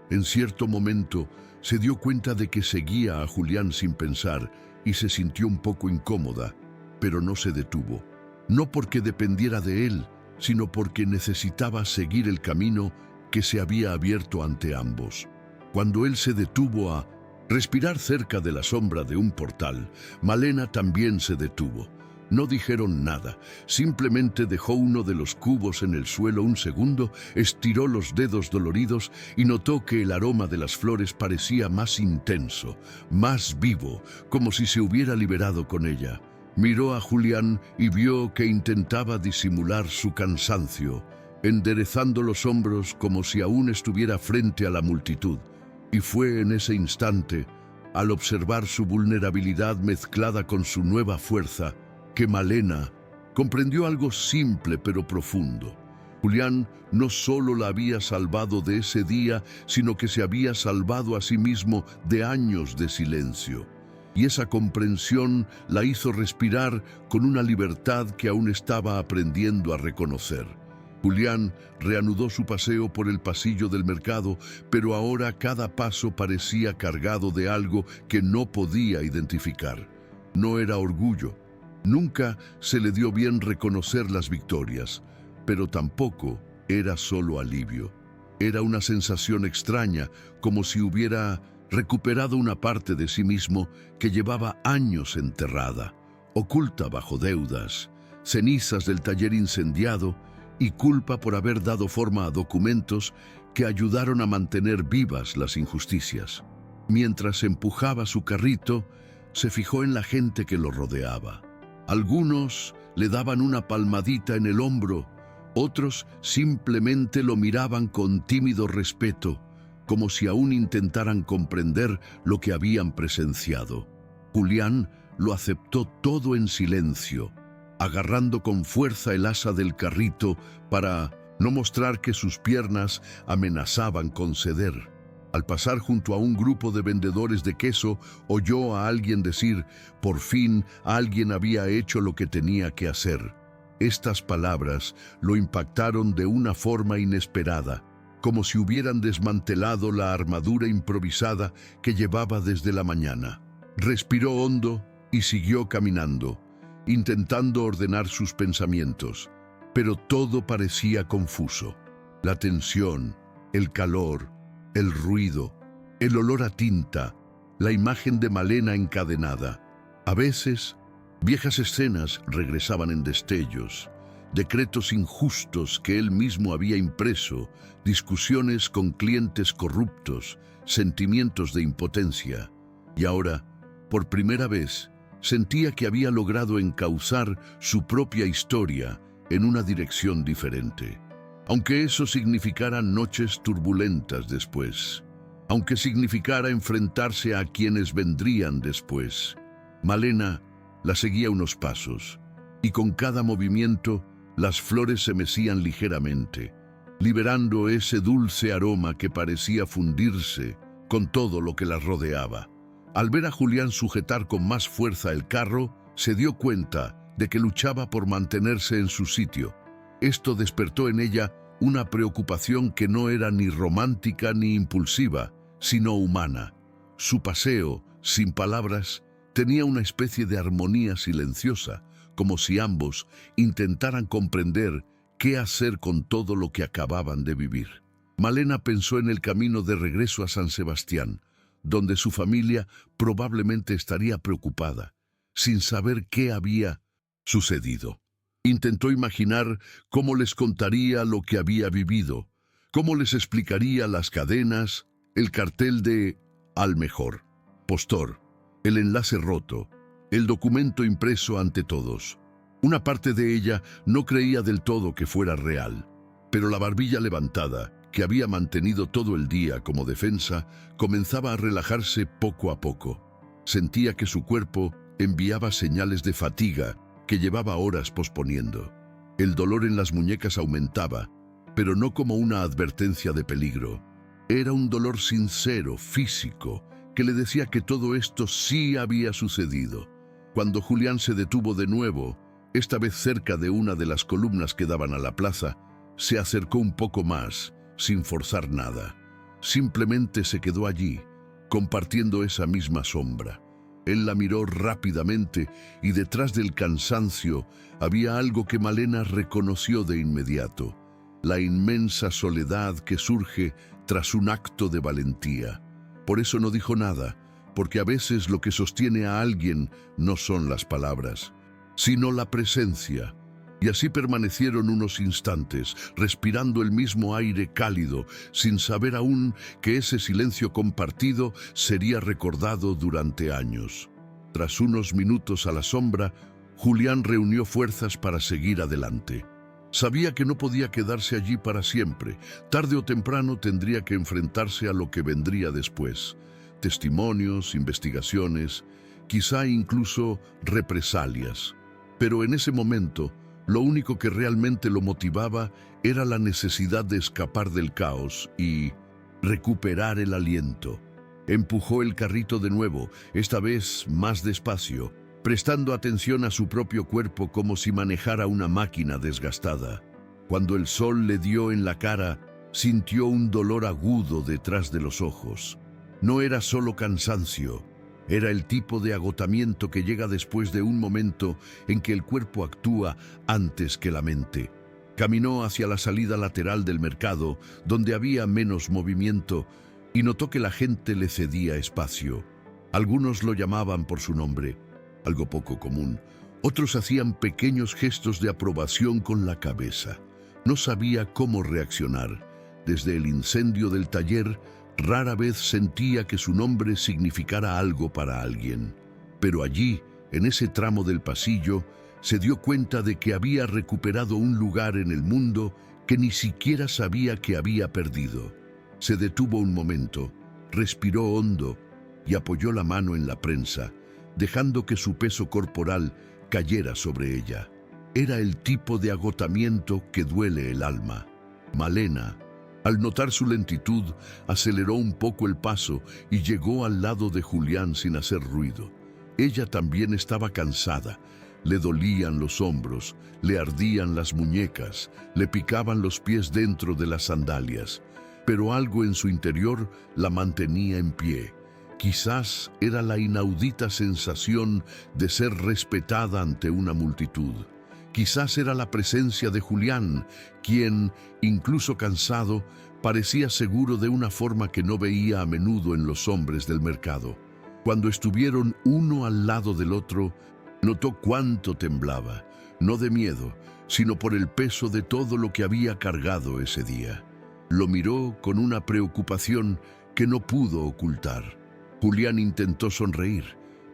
En cierto momento se dio cuenta de que seguía a Julián sin pensar y se sintió un poco incómoda, pero no se detuvo. No porque dependiera de él, sino porque necesitaba seguir el camino que se había abierto ante ambos. Cuando él se detuvo a respirar cerca de la sombra de un portal, Malena también se detuvo. No dijeron nada, simplemente dejó uno de los cubos en el suelo un segundo, estiró los dedos doloridos y notó que el aroma de las flores parecía más intenso, más vivo, como si se hubiera liberado con ella. Miró a Julián y vio que intentaba disimular su cansancio, enderezando los hombros como si aún estuviera frente a la multitud. Y fue en ese instante, al observar su vulnerabilidad mezclada con su nueva fuerza, que Malena comprendió algo simple pero profundo. Julián no solo la había salvado de ese día, sino que se había salvado a sí mismo de años de silencio. Y esa comprensión la hizo respirar con una libertad que aún estaba aprendiendo a reconocer. Julián reanudó su paseo por el pasillo del mercado, pero ahora cada paso parecía cargado de algo que no podía identificar. No era orgullo. Nunca se le dio bien reconocer las victorias, pero tampoco era solo alivio. Era una sensación extraña, como si hubiera recuperado una parte de sí mismo que llevaba años enterrada, oculta bajo deudas, cenizas del taller incendiado y culpa por haber dado forma a documentos que ayudaron a mantener vivas las injusticias. Mientras empujaba su carrito, se fijó en la gente que lo rodeaba. Algunos le daban una palmadita en el hombro, otros simplemente lo miraban con tímido respeto, como si aún intentaran comprender lo que habían presenciado. Julián lo aceptó todo en silencio, agarrando con fuerza el asa del carrito para no mostrar que sus piernas amenazaban con ceder. Al pasar junto a un grupo de vendedores de queso, oyó a alguien decir: por fin alguien había hecho lo que tenía que hacer. Estas palabras lo impactaron de una forma inesperada, como si hubieran desmantelado la armadura improvisada que llevaba desde la mañana. Respiró hondo y siguió caminando, intentando ordenar sus pensamientos. pero todo parecía confuso. La tensión, el calor, el ruido, el olor a tinta, la imagen de Malena encadenada. A veces, viejas escenas regresaban en destellos, decretos injustos que él mismo había impreso, discusiones con clientes corruptos, sentimientos de impotencia. Y ahora, por primera vez, sentía que había logrado encauzar su propia historia en una dirección diferente. Aunque eso significara noches turbulentas después, aunque significara enfrentarse a quienes vendrían después, Malena la seguía unos pasos, y con cada movimiento las flores se mecían ligeramente, liberando ese dulce aroma que parecía fundirse con todo lo que las rodeaba. Al ver a Julián sujetar con más fuerza el carro, se dio cuenta de que luchaba por mantenerse en su sitio. Esto despertó en ella una preocupación que no era ni romántica ni impulsiva, sino humana. Su paseo, sin palabras, tenía una especie de armonía silenciosa, como si ambos intentaran comprender qué hacer con todo lo que acababan de vivir. Malena pensó en el camino de regreso a San Sebastián, donde su familia probablemente estaría preocupada, sin saber qué había sucedido. Intentó imaginar cómo les contaría lo que había vivido, cómo les explicaría las cadenas, el cartel de "Al mejor", postor, el enlace roto, el documento impreso ante todos. Una parte de ella no creía del todo que fuera real, pero la barbilla levantada, que había mantenido todo el día como defensa, comenzaba a relajarse poco a poco. Sentía que su cuerpo enviaba señales de fatiga que llevaba horas posponiendo. El dolor en las muñecas aumentaba, pero no como una advertencia de peligro. Era un dolor sincero, físico, que le decía que todo esto sí había sucedido. Cuando Julián se detuvo de nuevo, esta vez cerca de una de las columnas que daban a la plaza, se acercó un poco más, sin forzar nada. Simplemente se quedó allí, compartiendo esa misma sombra. Él la miró rápidamente y detrás del cansancio había algo que Malena reconoció de inmediato: la inmensa soledad que surge tras un acto de valentía. Por eso no dijo nada, porque a veces lo que sostiene a alguien no son las palabras, sino la presencia. Y así permanecieron unos instantes, respirando el mismo aire cálido, sin saber aún que ese silencio compartido sería recordado durante años. Tras unos minutos a la sombra, Julián reunió fuerzas para seguir adelante. Sabía que no podía quedarse allí para siempre. Tarde o temprano tendría que enfrentarse a lo que vendría después. Testimonios, investigaciones, quizá incluso represalias. Pero en ese momento, lo único que realmente lo motivaba era la necesidad de escapar del caos y recuperar el aliento. Empujó el carrito de nuevo, esta vez más despacio, prestando atención a su propio cuerpo como si manejara una máquina desgastada. Cuando el sol le dio en la cara, sintió un dolor agudo detrás de los ojos. No era solo cansancio, era el tipo de agotamiento que llega después de un momento en que el cuerpo actúa antes que la mente. Caminó hacia la salida lateral del mercado, donde había menos movimiento, y notó que la gente le cedía espacio. Algunos lo llamaban por su nombre, algo poco común. Otros hacían pequeños gestos de aprobación con la cabeza. No sabía cómo reaccionar. Desde el incendio del taller, rara vez sentía que su nombre significara algo para alguien. Pero allí, en ese tramo del pasillo, se dio cuenta de que había recuperado un lugar en el mundo que ni siquiera sabía que había perdido. Se detuvo un momento, respiró hondo y apoyó la mano en la prensa, dejando que su peso corporal cayera sobre ella. Era el tipo de agotamiento que duele el alma. Malena, al notar su lentitud, aceleró un poco el paso y llegó al lado de Julián sin hacer ruido. Ella también estaba cansada. Le dolían los hombros, le ardían las muñecas, le picaban los pies dentro de las sandalias. Pero algo en su interior la mantenía en pie. Quizás era la inaudita sensación de ser respetada ante una multitud. Quizás era la presencia de Julián, quien, incluso cansado, parecía seguro de una forma que no veía a menudo en los hombres del mercado. Cuando estuvieron uno al lado del otro, notó cuánto temblaba, no de miedo, sino por el peso de todo lo que había cargado ese día. Lo miró con una preocupación que no pudo ocultar. Julián intentó sonreír,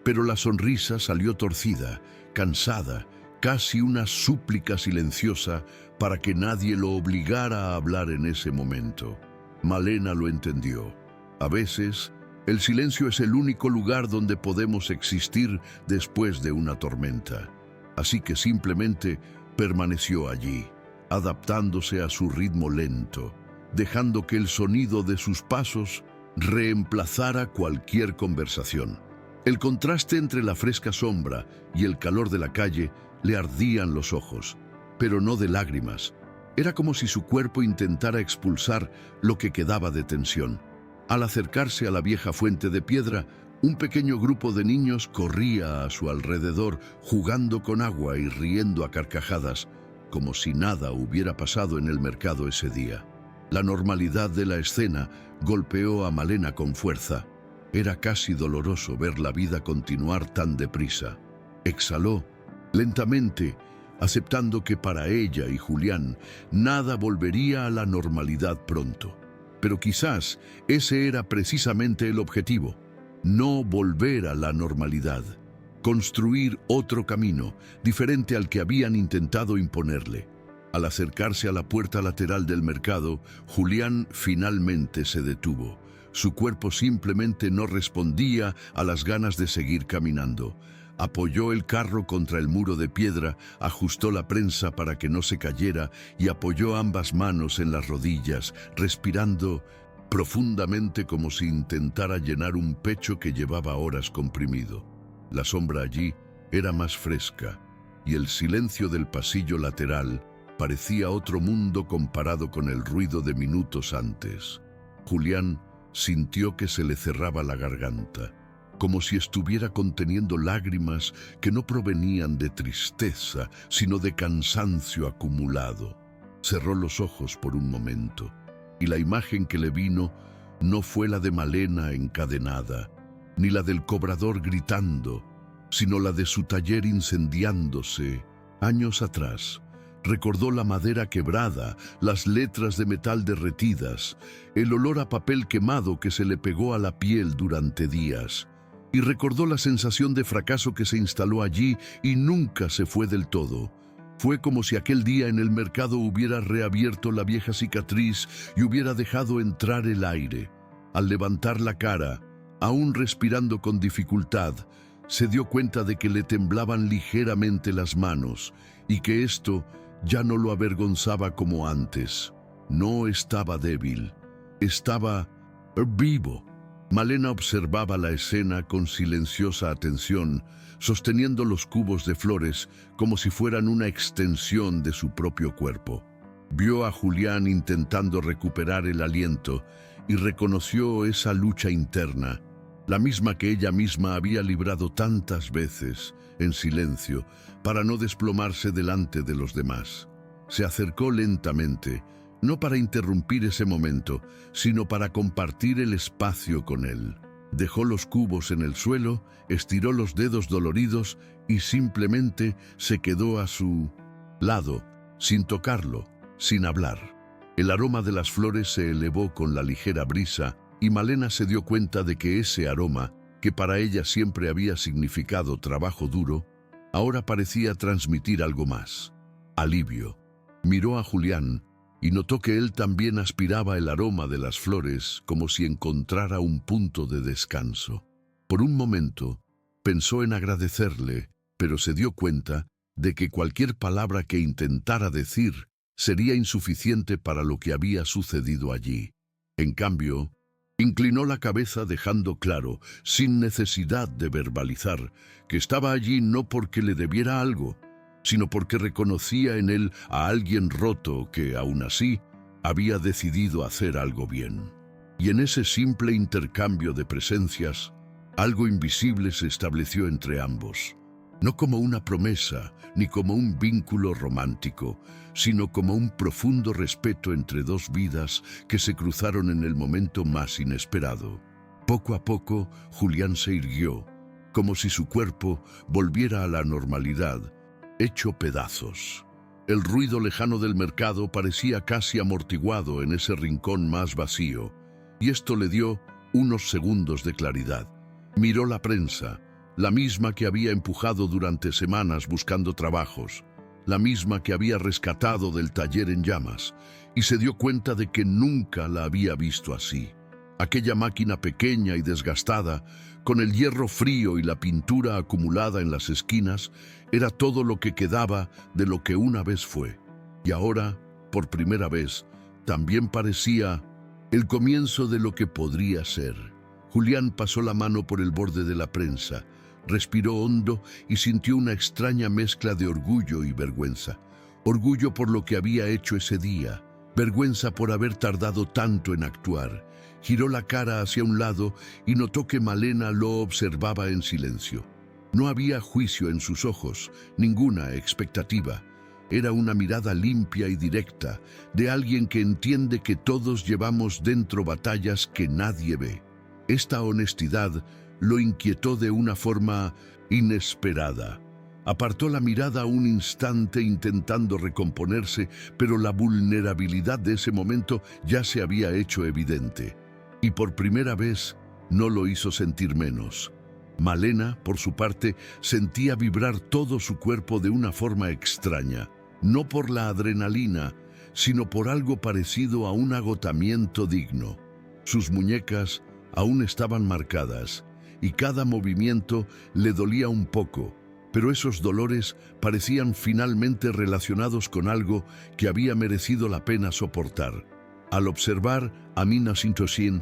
pero la sonrisa salió torcida, cansada, casi una súplica silenciosa para que nadie lo obligara a hablar en ese momento. Malena lo entendió. A veces, el silencio es el único lugar donde podemos existir después de una tormenta. Así que simplemente permaneció allí, adaptándose a su ritmo lento, dejando que el sonido de sus pasos reemplazara cualquier conversación. El contraste entre la fresca sombra y el calor de la calle le ardían los ojos, pero no de lágrimas. Era como si su cuerpo intentara expulsar lo que quedaba de tensión. Al acercarse a la vieja fuente de piedra, un pequeño grupo de niños corría a su alrededor, jugando con agua y riendo a carcajadas, como si nada hubiera pasado en el mercado ese día. La normalidad de la escena golpeó a Malena con fuerza. Era casi doloroso ver la vida continuar tan deprisa. Exhaló lentamente, aceptando que para ella y Julián nada volvería a la normalidad pronto. Pero quizás ese era precisamente el objetivo: no volver a la normalidad, construir otro camino, diferente al que habían intentado imponerle. Al acercarse a la puerta lateral del mercado, Julián finalmente se detuvo. Su cuerpo simplemente no respondía a las ganas de seguir caminando. Apoyó el carro contra el muro de piedra, ajustó la prensa para que no se cayera y apoyó ambas manos en las rodillas, respirando profundamente como si intentara llenar un pecho que llevaba horas comprimido. La sombra allí era más fresca y el silencio del pasillo lateral parecía otro mundo comparado con el ruido de minutos antes. Julián sintió que se le cerraba la garganta, como si estuviera conteniendo lágrimas que no provenían de tristeza, sino de cansancio acumulado. Cerró los ojos por un momento, y la imagen que le vino no fue la de Malena encadenada, ni la del cobrador gritando, sino la de su taller incendiándose años atrás. Recordó la madera quebrada, las letras de metal derretidas, el olor a papel quemado que se le pegó a la piel durante días. Y recordó la sensación de fracaso que se instaló allí y nunca se fue del todo. Fue como si aquel día en el mercado hubiera reabierto la vieja cicatriz y hubiera dejado entrar el aire. Al levantar la cara, aún respirando con dificultad, se dio cuenta de que le temblaban ligeramente las manos y que esto ya no lo avergonzaba como antes. No estaba débil, estaba vivo. Malena observaba la escena con silenciosa atención, sosteniendo los cubos de flores como si fueran una extensión de su propio cuerpo. Vio a Julián intentando recuperar el aliento y reconoció esa lucha interna, la misma que ella misma había librado tantas veces, en silencio, para no desplomarse delante de los demás. Se acercó lentamente, no para interrumpir ese momento, sino para compartir el espacio con él. Dejó los cubos en el suelo, estiró los dedos doloridos y simplemente se quedó a su lado, sin tocarlo, sin hablar. El aroma de las flores se elevó con la ligera brisa y Malena se dio cuenta de que ese aroma, que para ella siempre había significado trabajo duro, ahora parecía transmitir algo más: alivio. Miró a Julián y notó que él también aspiraba el aroma de las flores como si encontrara un punto de descanso. Por un momento, pensó en agradecerle, pero se dio cuenta de que cualquier palabra que intentara decir sería insuficiente para lo que había sucedido allí. En cambio, inclinó la cabeza dejando claro, sin necesidad de verbalizar, que estaba allí no porque le debiera algo, sino porque reconocía en él a alguien roto que, aún así, había decidido hacer algo bien. Y en ese simple intercambio de presencias, algo invisible se estableció entre ambos. no como una promesa ni como un vínculo romántico, sino como un profundo respeto entre dos vidas que se cruzaron en el momento más inesperado. Poco a poco, Julián se irguió, como si su cuerpo volviera a la normalidad, hecho pedazos. El ruido lejano del mercado parecía casi amortiguado en ese rincón más vacío, y esto le dio unos segundos de claridad. Miró la prensa, la misma que había empujado durante semanas buscando trabajos, la misma que había rescatado del taller en llamas, y se dio cuenta de que nunca la había visto así. Aquella máquina pequeña y desgastada, con el hierro frío y la pintura acumulada en las esquinas, era todo lo que quedaba de lo que una vez fue. Y ahora, por primera vez, también parecía el comienzo de lo que podría ser. Julián pasó la mano por el borde de la prensa, respiró hondo y sintió una extraña mezcla de orgullo y vergüenza. Orgullo por lo que había hecho ese día, vergüenza por haber tardado tanto en actuar. Giró la cara hacia un lado y notó que Malena lo observaba en silencio. No había juicio en sus ojos, ninguna expectativa. Era una mirada limpia y directa, de alguien que entiende que todos llevamos dentro batallas que nadie ve. Esta honestidad lo inquietó de una forma inesperada. Apartó la mirada un instante intentando recomponerse, pero la vulnerabilidad de ese momento ya se había hecho evidente. Y por primera vez no lo hizo sentir menos. Malena, por su parte, sentía vibrar todo su cuerpo de una forma extraña, no por la adrenalina, sino por algo parecido a un agotamiento digno. Sus muñecas aún estaban marcadas, y cada movimiento le dolía un poco, pero esos dolores parecían finalmente relacionados con algo que había merecido la pena soportar. Al observar a Mina Sintoshin,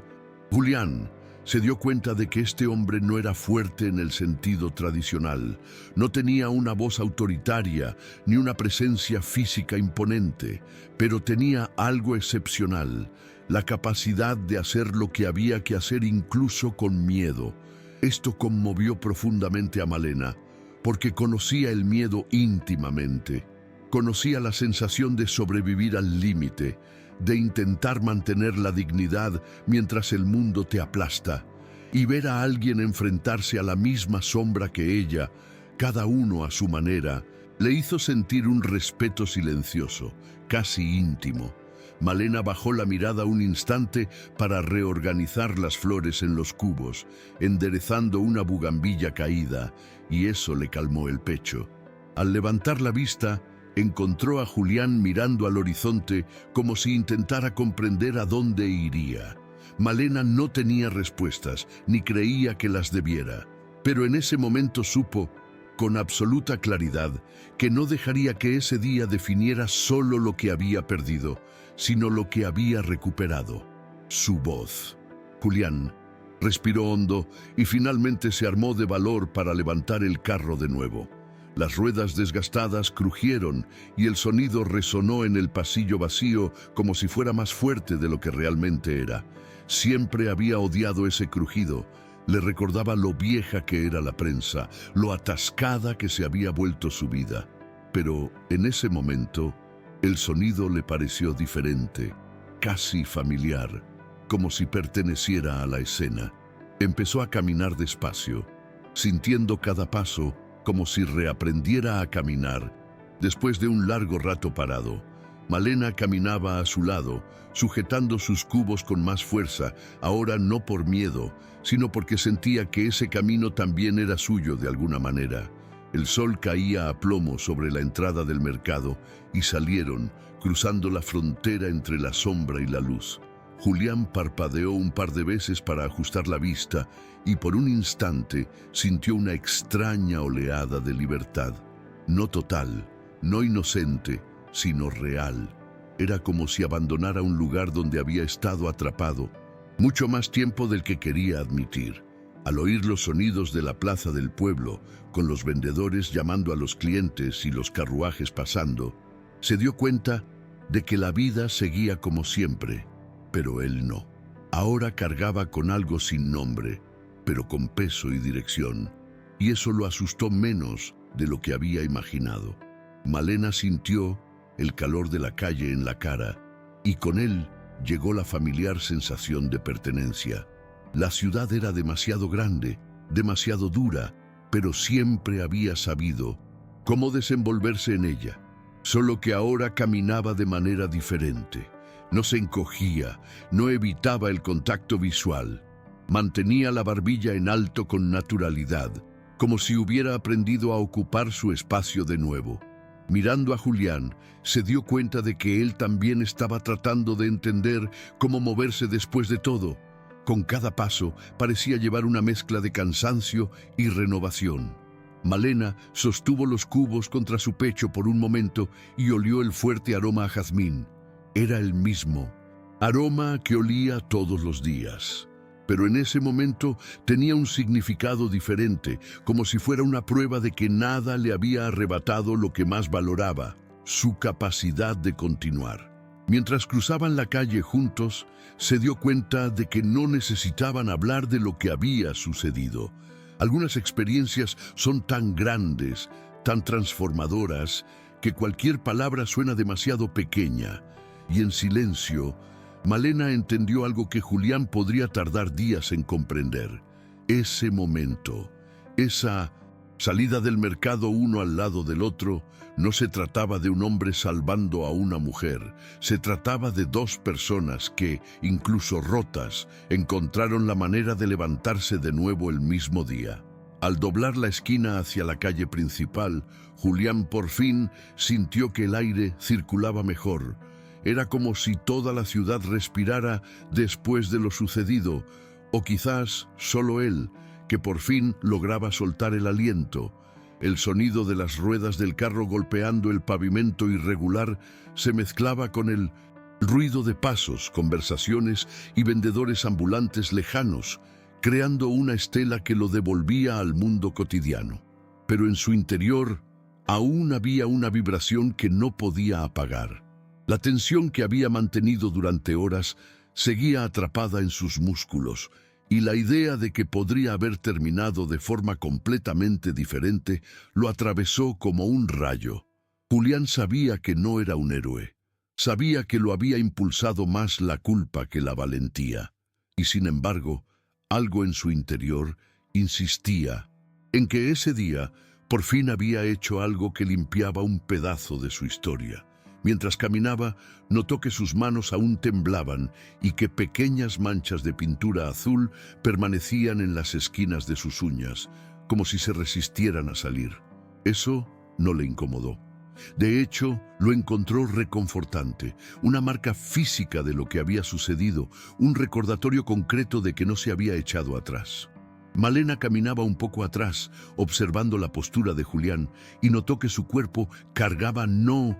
Julián se dio cuenta de que este hombre no era fuerte en el sentido tradicional, no tenía una voz autoritaria ni una presencia física imponente, pero tenía algo excepcional, la capacidad de hacer lo que había que hacer incluso con miedo. Esto conmovió profundamente a Malena, porque conocía el miedo íntimamente, conocía la sensación de sobrevivir al límite, de intentar mantener la dignidad mientras el mundo te aplasta, y ver a alguien enfrentarse a la misma sombra que ella, cada uno a su manera, le hizo sentir un respeto silencioso, casi íntimo. Malena bajó la mirada un instante para reorganizar las flores en los cubos, enderezando una bugambilla caída, y eso le calmó el pecho. Al levantar la vista, encontró a Julián mirando al horizonte como si intentara comprender a dónde iría. Malena no tenía respuestas, ni creía que las debiera, pero en ese momento supo, con absoluta claridad, que no dejaría que ese día definiera solo lo que había perdido, sino lo que había recuperado: su voz. Julián respiró hondo y finalmente se armó de valor para levantar el carro de nuevo. Las ruedas desgastadas crujieron y el sonido resonó en el pasillo vacío como si fuera más fuerte de lo que realmente era. Siempre había odiado ese crujido. Le recordaba lo vieja que era la prensa, lo atascada que se había vuelto su vida. Pero en ese momento, el sonido le pareció diferente, casi familiar, como si perteneciera a la escena. Empezó a caminar despacio, sintiendo cada paso como si reaprendiera a caminar. Después de un largo rato parado, Malena caminaba a su lado, sujetando sus cubos con más fuerza, ahora no por miedo, sino porque sentía que ese camino también era suyo de alguna manera. El sol caía a plomo sobre la entrada del mercado y salieron, cruzando la frontera entre la sombra y la luz. Julián parpadeó un par de veces para ajustar la vista y por un instante sintió una extraña oleada de libertad. No total, no inocente, sino real. Era como si abandonara un lugar donde había estado atrapado mucho más tiempo del que quería admitir. Al oír los sonidos de la plaza del pueblo, con los vendedores llamando a los clientes y los carruajes pasando, se dio cuenta de que la vida seguía como siempre, pero él no. Ahora cargaba con algo sin nombre, pero con peso y dirección, y eso lo asustó menos de lo que había imaginado. Malena sintió el calor de la calle en la cara y con él llegó la familiar sensación de pertenencia. La ciudad era demasiado grande, demasiado dura, pero siempre había sabido cómo desenvolverse en ella. Solo que ahora caminaba de manera diferente. No se encogía, no evitaba el contacto visual. Mantenía la barbilla en alto con naturalidad, como si hubiera aprendido a ocupar su espacio de nuevo. Mirando a Julián, se dio cuenta de que él también estaba tratando de entender cómo moverse después de todo. Con cada paso parecía llevar una mezcla de cansancio y renovación. Malena sostuvo los cubos contra su pecho por un momento y olió el fuerte aroma a jazmín. Era el mismo aroma que olía todos los días. Pero en ese momento tenía un significado diferente, como si fuera una prueba de que nada le había arrebatado lo que más valoraba, su capacidad de continuar. Mientras cruzaban la calle juntos, se dio cuenta de que no necesitaban hablar de lo que había sucedido. Algunas experiencias son tan grandes, tan transformadoras, que cualquier palabra suena demasiado pequeña. Y en silencio, Malena entendió algo que Julián podría tardar días en comprender. Ese momento, esa salida del mercado uno al lado del otro, no se trataba de un hombre salvando a una mujer. Se trataba de dos personas que, incluso rotas, encontraron la manera de levantarse de nuevo el mismo día. Al doblar la esquina hacia la calle principal, Julián por fin sintió que el aire circulaba mejor. Era como si toda la ciudad respirara después de lo sucedido, o quizás solo él, que por fin lograba soltar el aliento. El sonido de las ruedas del carro golpeando el pavimento irregular se mezclaba con el ruido de pasos, conversaciones y vendedores ambulantes lejanos, creando una estela que lo devolvía al mundo cotidiano. Pero en su interior aún había una vibración que no podía apagar. La tensión que había mantenido durante horas seguía atrapada en sus músculos, y la idea de que podría haber terminado de forma completamente diferente lo atravesó como un rayo. Julián sabía que no era un héroe. Sabía que lo había impulsado más la culpa que la valentía. Y sin embargo, algo en su interior insistía en que ese día por fin había hecho algo que limpiaba un pedazo de su historia. Mientras caminaba, notó que sus manos aún temblaban y que pequeñas manchas de pintura azul permanecían en las esquinas de sus uñas, como si se resistieran a salir. Eso no le incomodó. De hecho, lo encontró reconfortante, una marca física de lo que había sucedido, un recordatorio concreto de que no se había echado atrás. Malena caminaba un poco atrás, observando la postura de Julián, y notó que su cuerpo cargaba no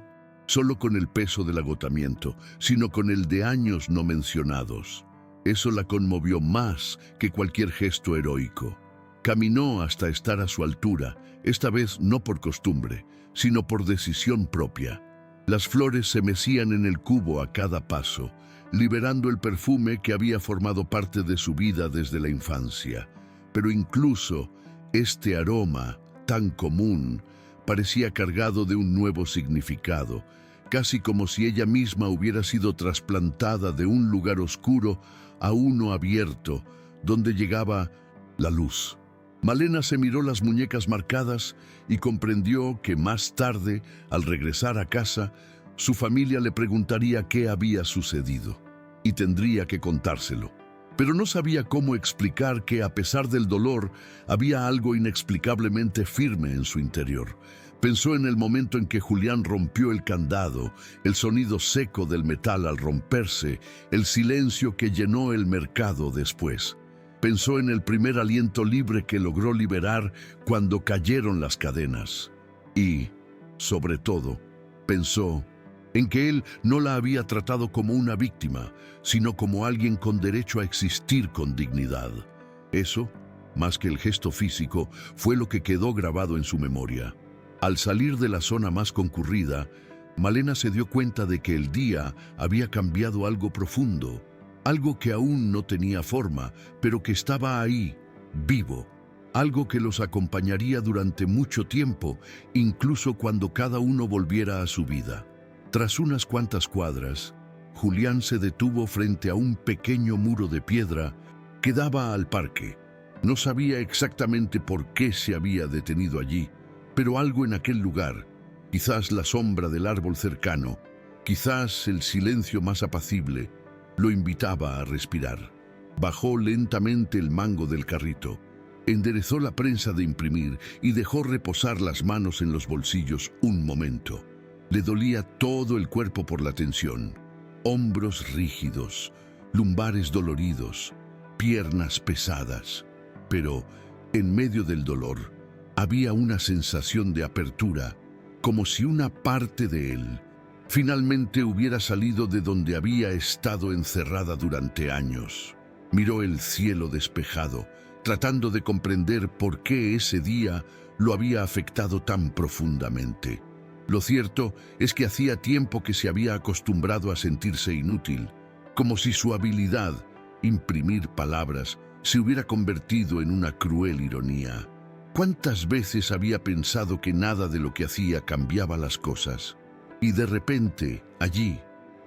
solo con el peso del agotamiento, sino con el de años no mencionados. Eso la conmovió más que cualquier gesto heroico. Caminó hasta estar a su altura, esta vez no por costumbre, sino por decisión propia. Las flores se mecían en el cubo a cada paso, liberando el perfume que había formado parte de su vida desde la infancia. Pero incluso este aroma, tan común, parecía cargado de un nuevo significado, casi como si ella misma hubiera sido trasplantada de un lugar oscuro a uno abierto, donde llegaba la luz. Malena se miró las muñecas marcadas y comprendió que más tarde, al regresar a casa, su familia le preguntaría qué había sucedido, y tendría que contárselo. Pero no sabía cómo explicar que, a pesar del dolor, había algo inexplicablemente firme en su interior. Pensó en el momento en que Julián rompió el candado, el sonido seco del metal al romperse, el silencio que llenó el mercado después. Pensó en el primer aliento libre que logró liberar cuando cayeron las cadenas. Y, sobre todo, pensó en que él no la había tratado como una víctima, sino como alguien con derecho a existir con dignidad. Eso, más que el gesto físico, fue lo que quedó grabado en su memoria. Al salir de la zona más concurrida, Malena se dio cuenta de que el día había cambiado algo profundo, algo que aún no tenía forma, pero que estaba ahí, vivo. algo que los acompañaría durante mucho tiempo, incluso cuando cada uno volviera a su vida. Tras unas cuantas cuadras, Julián se detuvo frente a un pequeño muro de piedra que daba al parque. No sabía exactamente por qué se había detenido allí, pero algo en aquel lugar, quizás la sombra del árbol cercano, quizás el silencio más apacible, lo invitaba a respirar. Bajó lentamente el mango del carrito, enderezó la prensa de imprimir y dejó reposar las manos en los bolsillos un momento. Le dolía todo el cuerpo por la tensión. Hombros rígidos, lumbares doloridos, piernas pesadas. Pero, en medio del dolor, había una sensación de apertura, como si una parte de él finalmente hubiera salido de donde había estado encerrada durante años. Miró el cielo despejado, tratando de comprender por qué ese día lo había afectado tan profundamente. Lo cierto es que hacía tiempo que se había acostumbrado a sentirse inútil, como si su habilidad, imprimir palabras, se hubiera convertido en una cruel ironía. ¿Cuántas veces había pensado que nada de lo que hacía cambiaba las cosas? Y de repente, allí,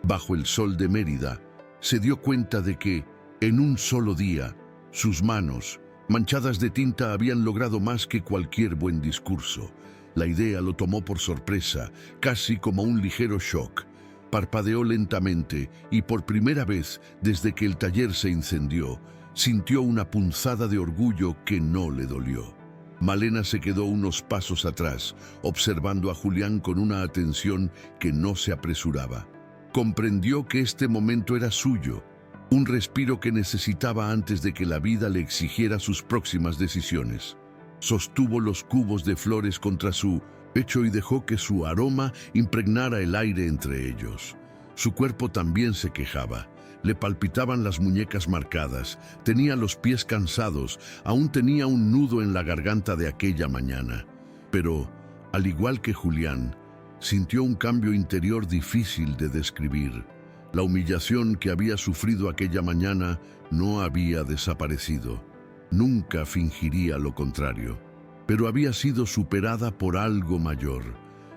bajo el sol de Mérida, se dio cuenta de que, en un solo día, sus manos, manchadas de tinta, habían logrado más que cualquier buen discurso. La idea lo tomó por sorpresa, casi como un ligero shock. Parpadeó lentamente y por primera vez desde que el taller se incendió, sintió una punzada de orgullo que no le dolió. Malena se quedó unos pasos atrás, observando a Julián con una atención que no se apresuraba. Comprendió que este momento era suyo, un respiro que necesitaba antes de que la vida le exigiera sus próximas decisiones. Sostuvo los cubos de flores contra su pecho y dejó que su aroma impregnara el aire entre ellos. Su cuerpo también se quejaba. Le palpitaban las muñecas marcadas, tenía los pies cansados, aún tenía un nudo en la garganta de aquella mañana. Pero, al igual que Julián, sintió un cambio interior difícil de describir. La humillación que había sufrido aquella mañana no había desaparecido. Nunca fingiría lo contrario, pero había sido superada por algo mayor,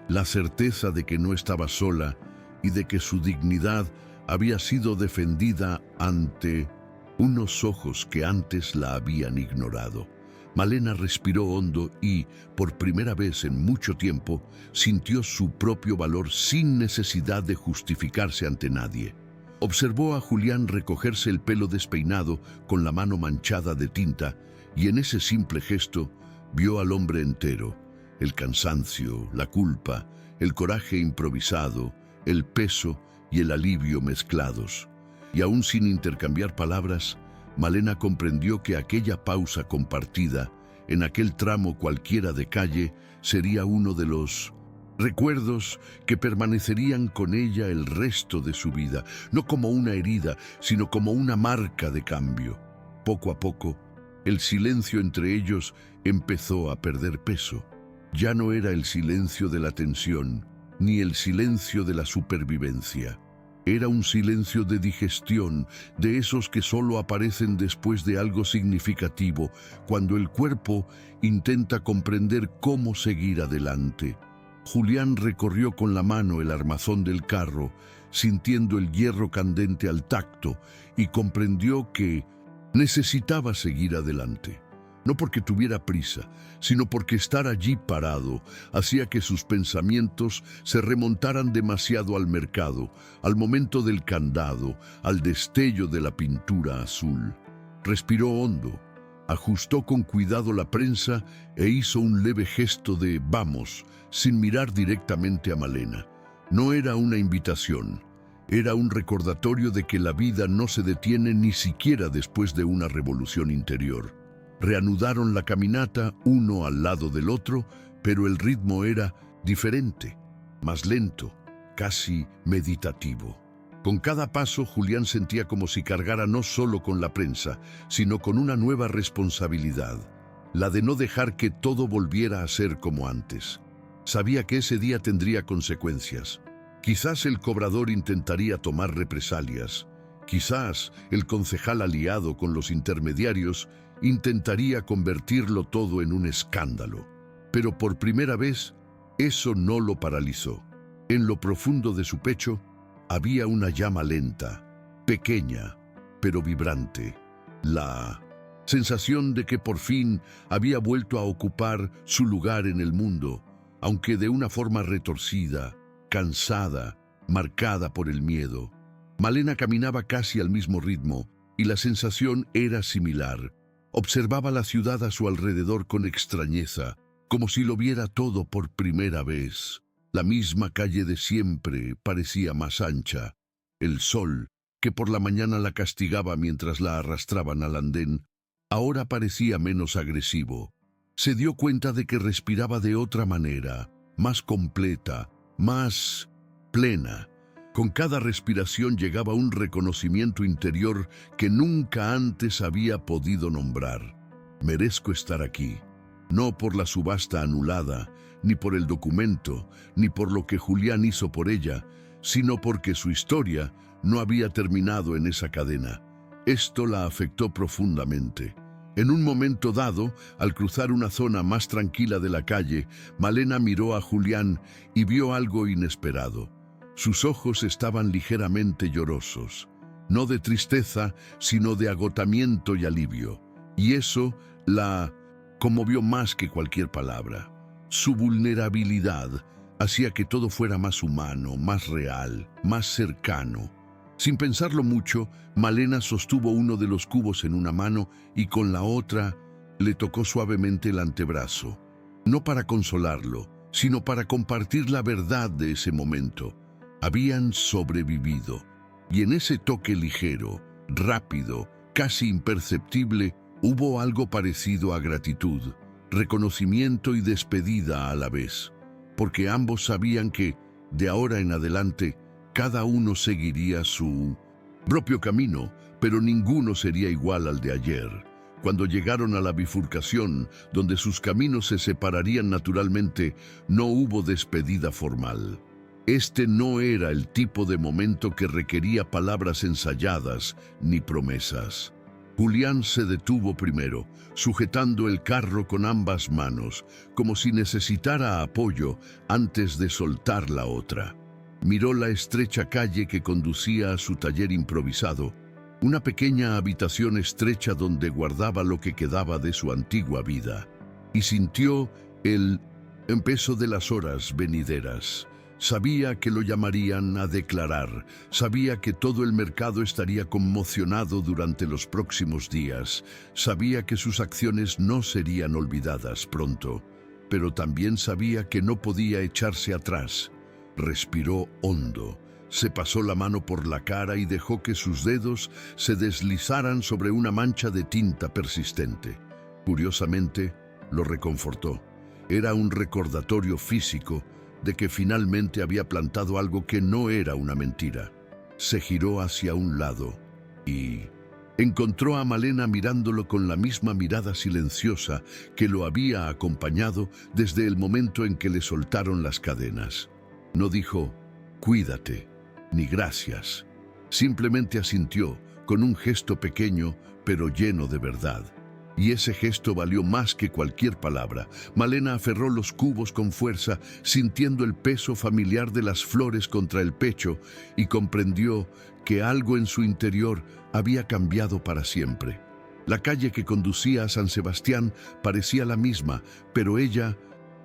la certeza de que no estaba sola y de que su dignidad había sido defendida ante unos ojos que antes la habían ignorado. Malena respiró hondo y, por primera vez en mucho tiempo, sintió su propio valor sin necesidad de justificarse ante nadie. Observó a Julián recogerse el pelo despeinado con la mano manchada de tinta y en ese simple gesto vio al hombre entero, el cansancio, la culpa, el coraje improvisado, el peso y el alivio mezclados. Y aún sin intercambiar palabras, Malena comprendió que aquella pausa compartida, en aquel tramo cualquiera de calle, sería uno de los recuerdos que permanecerían con ella el resto de su vida, no como una herida, sino como una marca de cambio. Poco a poco, el silencio entre ellos empezó a perder peso. Ya no era el silencio de la tensión, ni el silencio de la supervivencia. Era un silencio de digestión, de esos que solo aparecen después de algo significativo, cuando el cuerpo intenta comprender cómo seguir adelante. Julián recorrió con la mano el armazón del carro, sintiendo el hierro candente al tacto, y comprendió que necesitaba seguir adelante. No porque tuviera prisa, sino porque estar allí parado hacía que sus pensamientos se remontaran demasiado al mercado, al momento del candado, al destello de la pintura azul. Respiró hondo, ajustó con cuidado la prensa e hizo un leve gesto de «vamos», sin mirar directamente a Malena. No era una invitación, era un recordatorio de que la vida no se detiene ni siquiera después de una revolución interior. Reanudaron la caminata uno al lado del otro, pero el ritmo era diferente, más lento, casi meditativo. Con cada paso, Julián sentía como si cargara no solo con la prensa, sino con una nueva responsabilidad, la de no dejar que todo volviera a ser como antes. Sabía que ese día tendría consecuencias. Quizás el cobrador intentaría tomar represalias, quizás el concejal aliado con los intermediarios intentaría convertirlo todo en un escándalo. Pero por primera vez, eso no lo paralizó. En lo profundo de su pecho había una llama lenta, pequeña, pero vibrante. La sensación de que por fin había vuelto a ocupar su lugar en el mundo, aunque de una forma retorcida, cansada, marcada por el miedo. Malena caminaba casi al mismo ritmo y la sensación era similar. Observaba la ciudad a su alrededor con extrañeza, como si lo viera todo por primera vez. La misma calle de siempre parecía más ancha. El sol, que por la mañana la castigaba mientras la arrastraban al andén, ahora parecía menos agresivo. Se dio cuenta de que respiraba de otra manera, más completa, más plena. Con cada respiración llegaba un reconocimiento interior que nunca antes había podido nombrar. Merezco estar aquí, no por la subasta anulada, ni por el documento, ni por lo que Julián hizo por ella, sino porque su historia no había terminado en esa cadena. Esto la afectó profundamente. En un momento dado, al cruzar una zona más tranquila de la calle, Malena miró a Julián y vio algo inesperado. Sus ojos estaban ligeramente llorosos, no de tristeza, sino de agotamiento y alivio. Y eso la conmovió más que cualquier palabra. Su vulnerabilidad hacía que todo fuera más humano, más real, más cercano. Sin pensarlo mucho, Malena sostuvo uno de los cubos en una mano y con la otra le tocó suavemente el antebrazo. No para consolarlo, sino para compartir la verdad de ese momento. Habían sobrevivido, y en ese toque ligero, rápido, casi imperceptible, hubo algo parecido a gratitud, reconocimiento y despedida a la vez, porque ambos sabían que, de ahora en adelante, cada uno seguiría su propio camino, pero ninguno sería igual al de ayer. Cuando llegaron a la bifurcación, donde sus caminos se separarían naturalmente, no hubo despedida formal. Este no era el tipo de momento que requería palabras ensayadas ni promesas. Julián se detuvo primero, sujetando el carro con ambas manos, como si necesitara apoyo antes de soltar la otra. Miró la estrecha calle que conducía a su taller improvisado, una pequeña habitación estrecha donde guardaba lo que quedaba de su antigua vida, y sintió el peso de las horas venideras. Sabía que lo llamarían a declarar, sabía que todo el mercado estaría conmocionado durante los próximos días, sabía que sus acciones no serían olvidadas pronto, pero también sabía que no podía echarse atrás. Respiró hondo, se pasó la mano por la cara y dejó que sus dedos se deslizaran sobre una mancha de tinta persistente. Curiosamente, lo reconfortó. Era un recordatorio físico de que finalmente había plantado algo que no era una mentira. Se giró hacia un lado y encontró a Malena mirándolo con la misma mirada silenciosa que lo había acompañado desde el momento en que le soltaron las cadenas. No dijo, cuídate, ni gracias. Simplemente asintió con un gesto pequeño, pero lleno de verdad. Y ese gesto valió más que cualquier palabra. Malena aferró los cubos con fuerza, sintiendo el peso familiar de las flores contra el pecho, y comprendió que algo en su interior había cambiado para siempre. La calle que conducía a San Sebastián parecía la misma, pero ella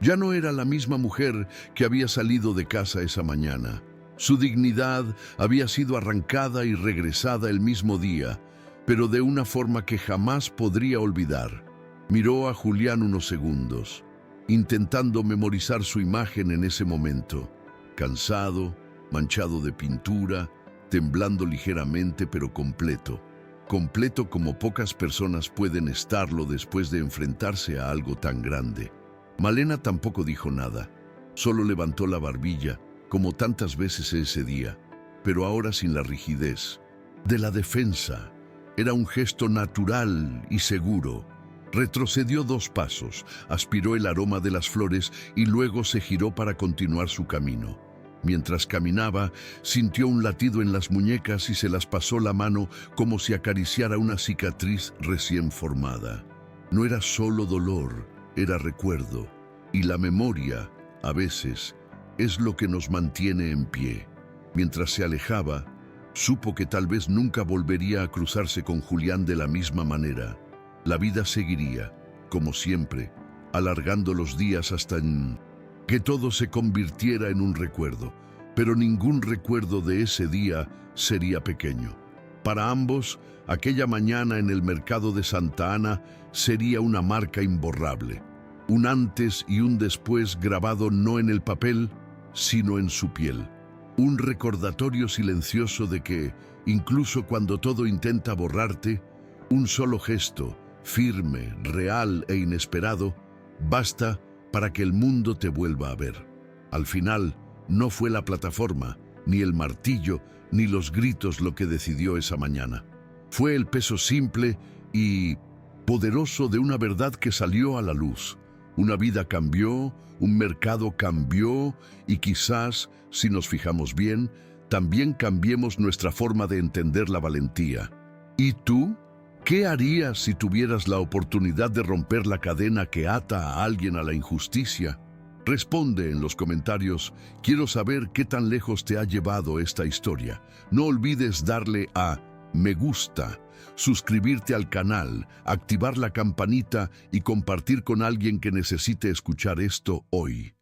ya no era la misma mujer que había salido de casa esa mañana. Su dignidad había sido arrancada y regresada el mismo día, pero de una forma que jamás podría olvidar. Miró a Julián unos segundos, intentando memorizar su imagen en ese momento. Cansado, manchado de pintura, temblando ligeramente pero completo. Completo como pocas personas pueden estarlo después de enfrentarse a algo tan grande. Malena tampoco dijo nada, solo levantó la barbilla, como tantas veces ese día, pero ahora sin la rigidez de la defensa. Era un gesto natural y seguro. Retrocedió 2 pasos, aspiró el aroma de las flores y luego se giró para continuar su camino. Mientras caminaba, sintió un latido en las muñecas y se las pasó la mano como si acariciara una cicatriz recién formada. No era solo dolor, era recuerdo. Y la memoria, a veces, es lo que nos mantiene en pie. Mientras se alejaba, supo que tal vez nunca volvería a cruzarse con Julián de la misma manera. La vida seguiría, como siempre, alargando los días hasta que todo se convirtiera en un recuerdo, pero ningún recuerdo de ese día sería pequeño. Para ambos, aquella mañana en el mercado de Santa Ana sería una marca imborrable, un antes y un después grabado no en el papel, sino en su piel. Un recordatorio silencioso de que, incluso cuando todo intenta borrarte, un solo gesto, firme, real e inesperado, basta para que el mundo te vuelva a ver. Al final, no fue la plataforma, ni el martillo, ni los gritos lo que decidió esa mañana. Fue el peso simple y poderoso de una verdad que salió a la luz. Una vida cambió, un mercado cambió y quizás, si nos fijamos bien, también cambiemos nuestra forma de entender la valentía. ¿Y tú? ¿Qué harías si tuvieras la oportunidad de romper la cadena que ata a alguien a la injusticia? Responde en los comentarios. Quiero saber qué tan lejos te ha llevado esta historia. No olvides darle a me gusta, suscribirte al canal, activar la campanita y compartir con alguien que necesite escuchar esto hoy.